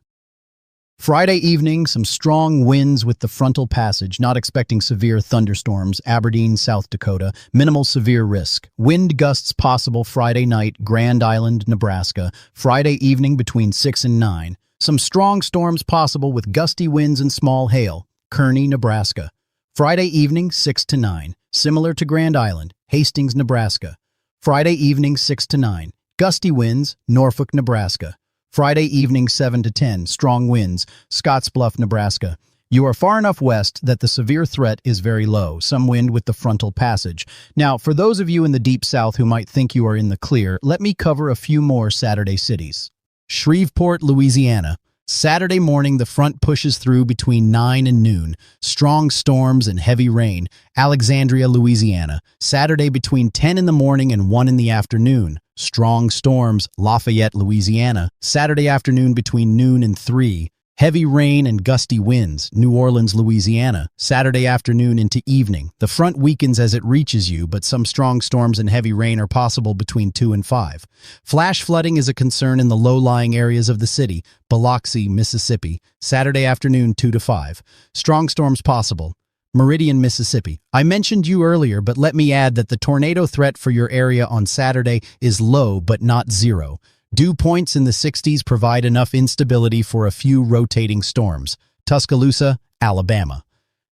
Friday evening, some strong winds with the frontal passage, not expecting severe thunderstorms, Aberdeen, South Dakota, minimal severe risk. Wind gusts possible Friday night, Grand Island, Nebraska, Friday evening between 6 and 9. Some strong storms possible with gusty winds and small hail, Kearney, Nebraska. Friday evening, 6 to 9, similar to Grand Island, Hastings, Nebraska. Friday evening, 6 to 9, gusty winds, Norfolk, Nebraska. Friday evening 7 to 10, strong winds, Scottsbluff, Nebraska. You are far enough west that the severe threat is very low, some wind with the frontal passage. Now, for those of you in the deep south who might think you are in the clear, let me cover a few more Saturday cities. Shreveport, Louisiana. Saturday morning, the front pushes through between 9 and noon. Strong storms and heavy rain. Alexandria, Louisiana. Saturday between 10 in the morning and 1 in the afternoon. Strong storms, Lafayette, Louisiana. Saturday afternoon between noon and 3. Heavy rain and gusty winds, New Orleans, Louisiana. Saturday afternoon into evening. The front weakens as it reaches you, but some strong storms and heavy rain are possible between 2 and 5. Flash flooding is a concern in the low-lying areas of the city. Biloxi, Mississippi. Saturday afternoon 2 to 5. Strong storms possible. Meridian, Mississippi. I mentioned you earlier, but let me add that the tornado threat for your area on Saturday is low but not zero. Dew points in the 60s provide enough instability for a few rotating storms. Tuscaloosa, Alabama.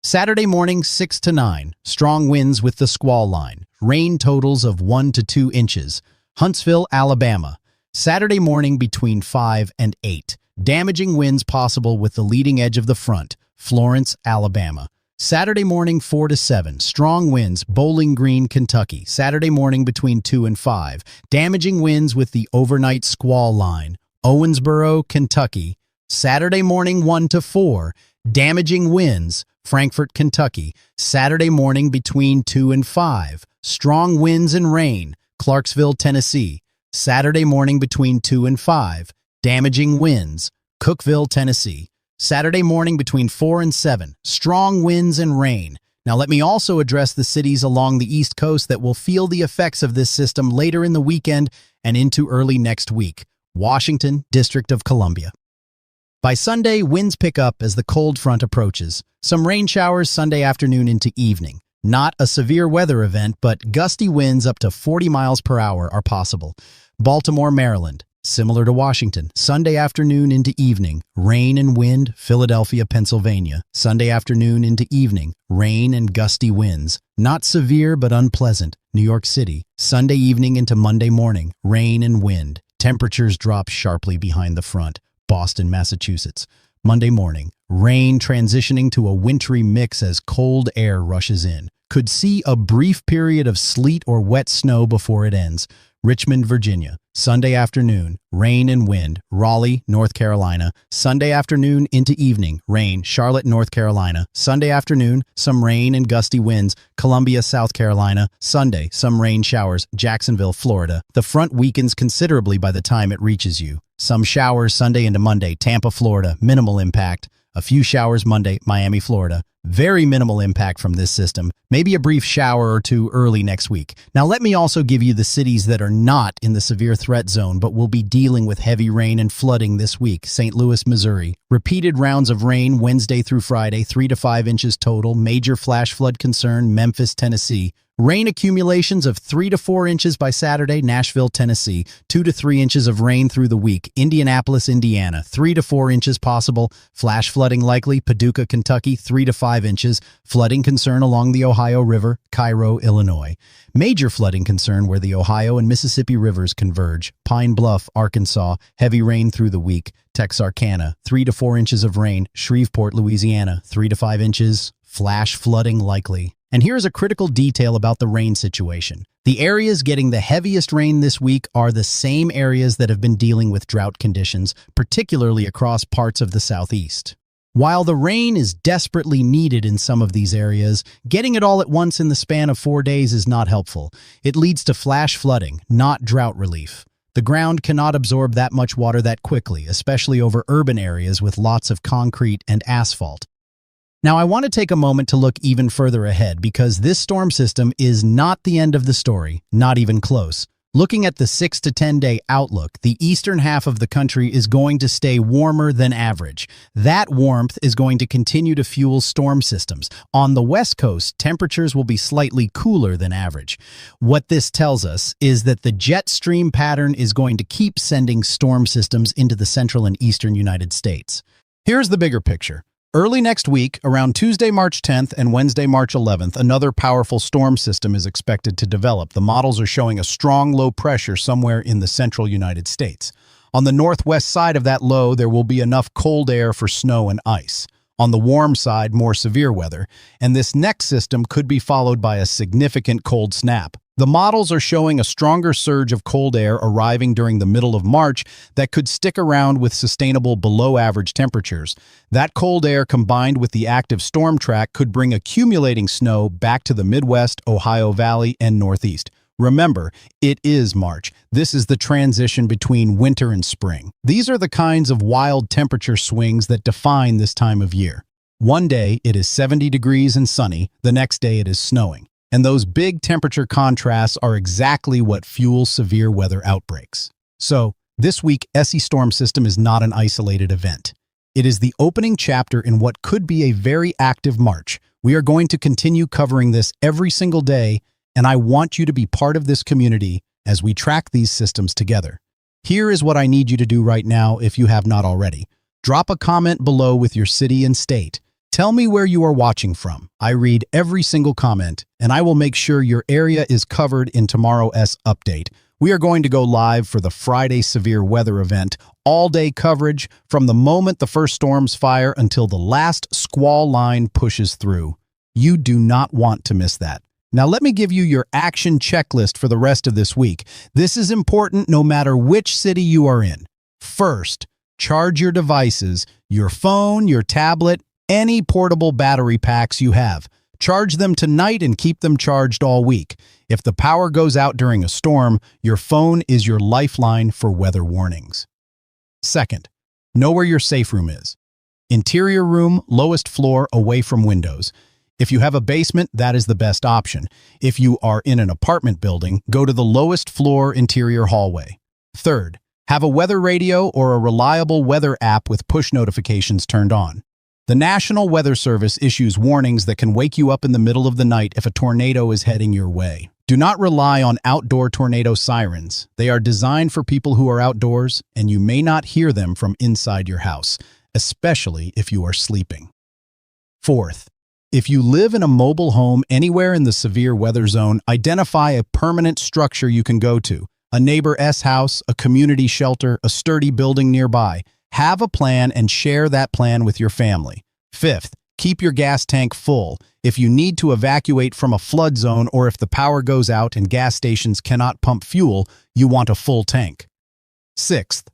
Saturday morning 6 to 9. Strong winds with the squall line. Rain totals of 1 to 2 inches. Huntsville, Alabama. Saturday morning between 5 and 8. Damaging winds possible with the leading edge of the front. Florence, Alabama. Saturday morning 4 to 7, strong winds, Bowling Green, Kentucky. Saturday morning between 2 and 5, damaging winds with the overnight squall line. Owensboro, Kentucky. Saturday morning 1 to 4, damaging winds, Frankfort, Kentucky. Saturday morning between 2 and 5, strong winds and rain, Clarksville, Tennessee. Saturday morning between 2 and 5, damaging winds, Cookeville, Tennessee. Saturday morning between 4 and 7, strong winds and rain. Now let me also address the cities along the East Coast that will feel the effects of this system later in the weekend and into early next week. Washington, District of Columbia. By Sunday, winds pick up as the cold front approaches. Some rain showers Sunday afternoon into evening. Not a severe weather event, but gusty winds up to 40 miles per hour are possible. Baltimore, Maryland. Similar to Washington, Sunday afternoon into evening, rain and wind, Philadelphia, Pennsylvania. Sunday afternoon into evening, rain and gusty winds. Not severe but unpleasant, New York City. Sunday evening into Monday morning, rain and wind. Temperatures drop sharply behind the front, Boston, Massachusetts. Monday morning, rain transitioning to a wintry mix as cold air rushes in. Could see a brief period of sleet or wet snow before it ends. Richmond, Virginia. Sunday afternoon, rain and wind, Raleigh, North Carolina. Sunday afternoon into evening, rain, Charlotte, North Carolina. Sunday afternoon, some rain and gusty winds, Columbia, South Carolina. Sunday, some rain showers, Jacksonville, Florida. The front weakens considerably by the time it reaches you. Some showers Sunday into Monday, Tampa, Florida, minimal impact. A few showers Monday, Miami, Florida. Very minimal impact from this system, maybe a brief shower or two early next week. Now let me also give you the cities that are not in the severe threat zone but will be dealing with heavy rain and flooding this week. St. Louis, Missouri. Repeated rounds of rain Wednesday through Friday, 3 to 5 inches total. Major flash flood concern, Memphis, Tennessee. Rain accumulations of 3 to 4 inches by Saturday, Nashville, Tennessee. 2 to 3 inches of rain through the week, Indianapolis, Indiana. 3 to 4 inches possible. Flash flooding likely, Paducah, Kentucky. 3 to 5 inches. Flooding concern along the Ohio River, Cairo, Illinois. Major flooding concern where the Ohio and Mississippi rivers converge, Pine Bluff, Arkansas. Heavy rain through the week, Texarkana. 3 to 4 inches of rain, Shreveport, Louisiana. 3 to 5 inches. Flash flooding likely. And here's a critical detail about the rain situation. The areas getting the heaviest rain this week are the same areas that have been dealing with drought conditions, particularly across parts of the southeast. While the rain is desperately needed in some of these areas, getting it all at once in the span of 4 days is not helpful. It leads to flash flooding, not drought relief. The ground cannot absorb that much water that quickly, especially over urban areas with lots of concrete and asphalt. Now, I want to take a moment to look even further ahead because this storm system is not the end of the story, not even close. Looking at the 6 to 10-day outlook, the eastern half of the country is going to stay warmer than average. That warmth is going to continue to fuel storm systems. On the west coast, temperatures will be slightly cooler than average. What this tells us is that the jet stream pattern is going to keep sending storm systems into the central and eastern United States. Here's the bigger picture. Early next week, around Tuesday, March 10th and Wednesday, March 11th, another powerful storm system is expected to develop. The models are showing a strong low pressure somewhere in the central United States. On the northwest side of that low, there will be enough cold air for snow and ice. On the warm side, more severe weather. And this next system could be followed by a significant cold snap. The models are showing a stronger surge of cold air arriving during the middle of March that could stick around with sustainable below-average temperatures. That cold air combined with the active storm track could bring accumulating snow back to the Midwest, Ohio Valley, and Northeast. Remember, it is March. This is the transition between winter and spring. These are the kinds of wild temperature swings that define this time of year. One day it is 70 degrees and sunny, the next day it is snowing. And those big temperature contrasts are exactly what fuel severe weather outbreaks. So, this week, SE storm system is not an isolated event. It is the opening chapter in what could be a very active March. We are going to continue covering this every single day, and I want you to be part of this community as we track these systems together. Here is what I need you to do right now if you have not already. Drop a comment below with your city and state. Tell me where you are watching from. I read every single comment, and I will make sure your area is covered in tomorrow's update. We are going to go live for the Friday severe weather event, all-day coverage from the moment the first storms fire until the last squall line pushes through. You do not want to miss that. Now let me give you your action checklist for the rest of this week. This is important no matter which city you are in. First, charge your devices, your phone, your tablet, any portable battery packs you have. Charge them tonight and keep them charged all week. If the power goes out during a storm, your phone is your lifeline for weather warnings. Second, know where your safe room is. Interior room, lowest floor, away from windows. If you have a basement, that is the best option. If you are in an apartment building, go to the lowest floor interior hallway. Third, have a weather radio or a reliable weather app with push notifications turned on. The National Weather Service issues warnings that can wake you up in the middle of the night if a tornado is heading your way. Do not rely on outdoor tornado sirens. They are designed for people who are outdoors, and you may not hear them from inside your house, especially if you are sleeping. Fourth, if you live in a mobile home anywhere in the severe weather zone, identify a permanent structure you can go to. A neighbor's house, a community shelter, a sturdy building nearby. Have a plan and share that plan with your family. Fifth, keep your gas tank full. If you need to evacuate from a flood zone or if the power goes out and gas stations cannot pump fuel, you want a full tank. Sixth,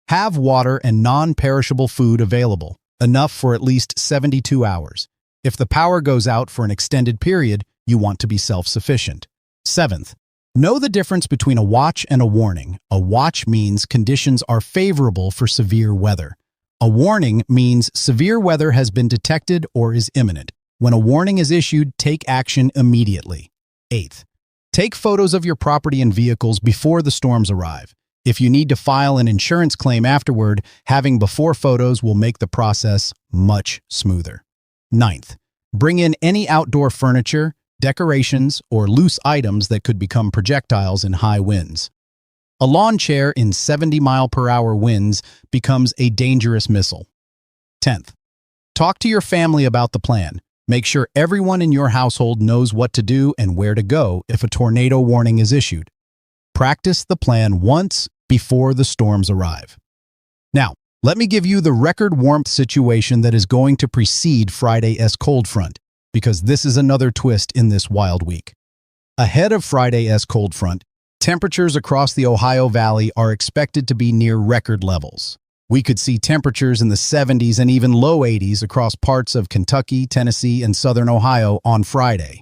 have water and non-perishable food available, enough for at least 72 hours. If the power goes out for an extended period, you want to be self-sufficient. Seventh, know the difference between a watch and a warning. A watch means conditions are favorable for severe weather. A warning means severe weather has been detected or is imminent. When a warning is issued, take action immediately. 8th, take photos of your property and vehicles before the storms arrive. If you need to file an insurance claim afterward, having before photos will make the process much smoother. 9th, bring in any outdoor furniture, decorations, or loose items that could become projectiles in high winds. A lawn chair in 70-mile-per-hour winds becomes a dangerous missile. 10th, talk to your family about the plan. Make sure everyone in your household knows what to do and where to go if a tornado warning is issued. Practice the plan once before the storms arrive. Now, let me give you the record warmth situation that is going to precede Friday's cold front, because this is another twist in this wild week. Ahead of Friday's cold front, temperatures across the Ohio Valley are expected to be near record levels. We could see temperatures in the 70s and even low 80s across parts of Kentucky, Tennessee, and southern Ohio on Friday.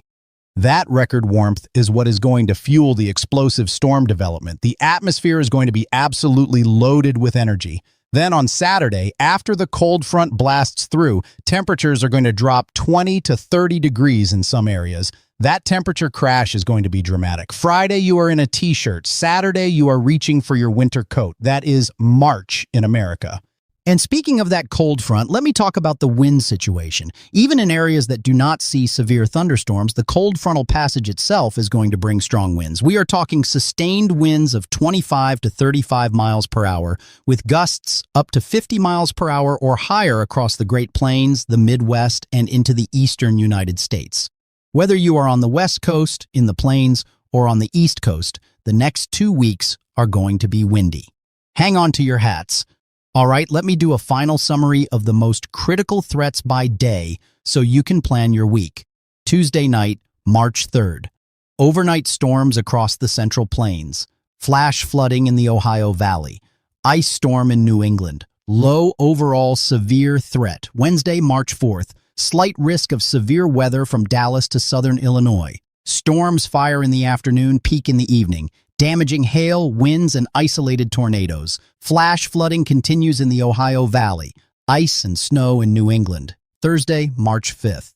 That record warmth is what is going to fuel the explosive storm development. The atmosphere is going to be absolutely loaded with energy. Then on Saturday, after the cold front blasts through, temperatures are going to drop 20 to 30 degrees in some areas. That temperature crash is going to be dramatic. Friday, you are in a t-shirt. Saturday, you are reaching for your winter coat. That is March in America. And speaking of that cold front, let me talk about the wind situation. Even in areas that do not see severe thunderstorms, the cold frontal passage itself is going to bring strong winds. We are talking sustained winds of 25 to 35 miles per hour, with gusts up to 50 miles per hour or higher across the Great Plains, the Midwest, and into the eastern United States. Whether you are on the West Coast, in the Plains, or on the East Coast, the next 2 weeks are going to be windy. Hang on to your hats. All right, let me do a final summary of the most critical threats by day so you can plan your week. Tuesday night, March 3rd. Overnight storms across the Central Plains. Flash flooding in the Ohio Valley. Ice storm in New England. Low overall severe threat. Wednesday, March 4th. Slight risk of severe weather from Dallas to southern Illinois. Storms fire in the afternoon, peak in the evening. Damaging hail, winds, and isolated tornadoes. Flash flooding continues in the Ohio Valley. Ice and snow in New England. Thursday, March 5th.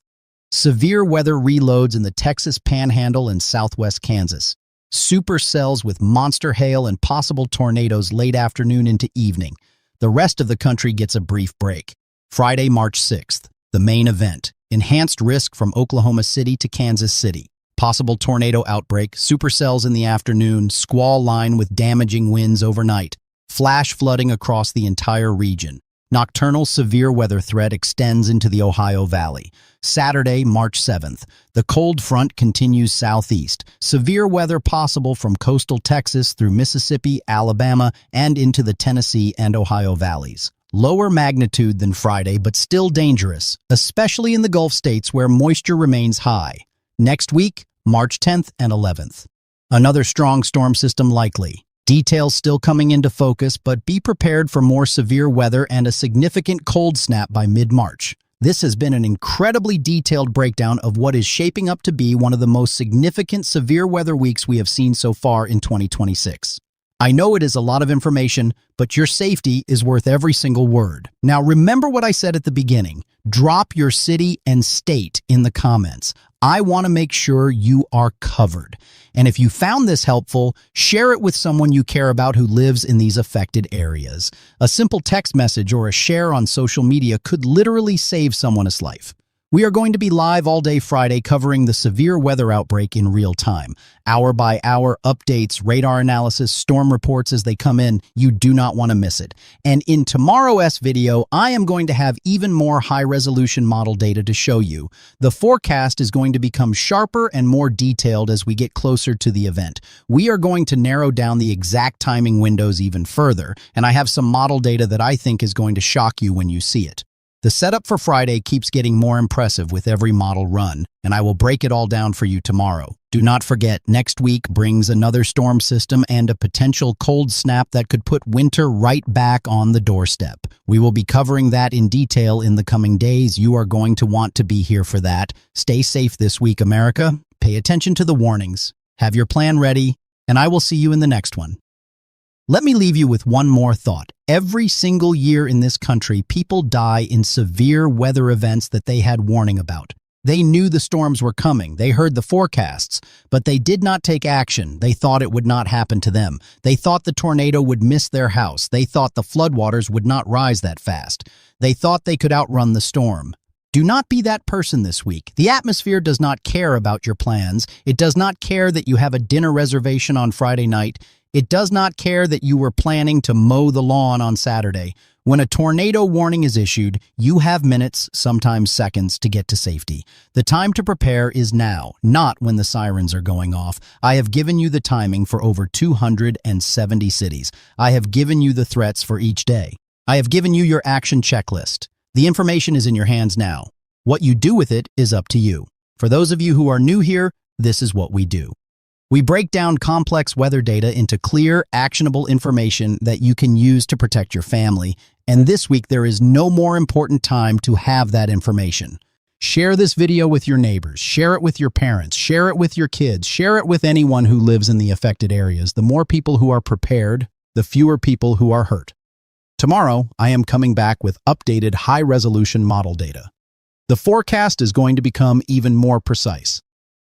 Severe weather reloads in the Texas Panhandle and southwest Kansas. Supercells with monster hail and possible tornadoes late afternoon into evening. The rest of the country gets a brief break. Friday, March 6th. The main event. Enhanced risk from Oklahoma City to Kansas City. Possible tornado outbreak, supercells in the afternoon, squall line with damaging winds overnight, flash flooding across the entire region. Nocturnal severe weather threat extends into the Ohio Valley. Saturday, March 7th. The cold front continues southeast. Severe weather possible from coastal Texas through Mississippi, Alabama, and into the Tennessee and Ohio valleys. Lower magnitude than Friday, but still dangerous, especially in the Gulf states where moisture remains high. Next week, March 10th and 11th. Another strong storm system likely. Details still coming into focus, but be prepared for more severe weather and a significant cold snap by mid-March. This has been an incredibly detailed breakdown of what is shaping up to be one of the most significant severe weather weeks we have seen so far in 2026. I know it is a lot of information, but your safety is worth every single word. Now remember what I said at the beginning. Drop your city and state in the comments. I want to make sure you are covered. And if you found this helpful, share it with someone you care about who lives in these affected areas. A simple text message or a share on social media could literally save someone's life. We are going to be live all day Friday covering the severe weather outbreak in real time. Hour by hour updates, radar analysis, storm reports as they come in. You do not want to miss it. And in tomorrow's video, I am going to have even more high-resolution model data to show you. The forecast is going to become sharper and more detailed as we get closer to the event. We are going to narrow down the exact timing windows even further, and I have some model data that I think is going to shock you when you see it. The setup for Friday keeps getting more impressive with every model run, and I will break it all down for you tomorrow. Do not forget, next week brings another storm system and a potential cold snap that could put winter right back on the doorstep. We will be covering that in detail in the coming days. You are going to want to be here for that. Stay safe this week, America. Pay attention to the warnings. Have your plan ready, and I will see you in the next one. Let me leave you with one more thought. Every single year in this country, people die in severe weather events that they had warning about. They knew the storms were coming. They heard the forecasts, but they did not take action. They thought it would not happen to them. They thought the tornado would miss their house. They thought the floodwaters would not rise that fast. They thought they could outrun the storm. Do not be that person this week. The atmosphere does not care about your plans. It does not care that you have a dinner reservation on Friday night. It does not care that you were planning to mow the lawn on Saturday. When a tornado warning is issued, you have minutes, sometimes seconds, to get to safety. The time to prepare is now, not when the sirens are going off. I have given you the timing for over 270 cities. I have given you the threats for each day. I have given you your action checklist. The information is in your hands now. What you do with it is up to you. For those of you who are new here, this is what we do. We break down complex weather data into clear, actionable information that you can use to protect your family, and this week there is no more important time to have that information. Share this video with your neighbors, share it with your parents, share it with your kids, share it with anyone who lives in the affected areas. The more people who are prepared, the fewer people who are hurt. Tomorrow, I am coming back with updated high-resolution model data. The forecast is going to become even more precise.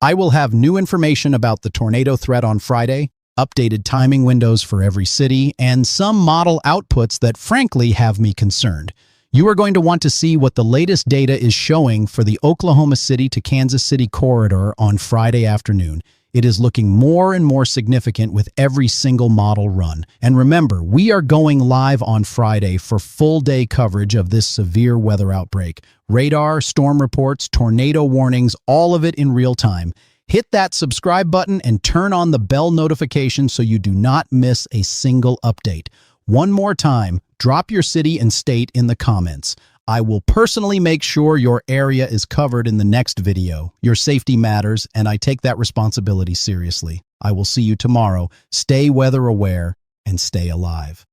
I will have new information about the tornado threat on Friday, updated timing windows for every city, and some model outputs that frankly have me concerned. You are going to want to see what the latest data is showing for the Oklahoma City to Kansas City corridor on Friday afternoon. It is looking more and more significant with every single model run. And remember, we are going live on Friday for full-day coverage of this severe weather outbreak. Radar, storm reports, tornado warnings, all of it in real time. Hit that subscribe button and turn on the bell notification so you do not miss a single update. One more time, drop your city and state in the comments. I will personally make sure your area is covered in the next video. Your safety matters, and I take that responsibility seriously. I will see you tomorrow. Stay weather aware and stay alive.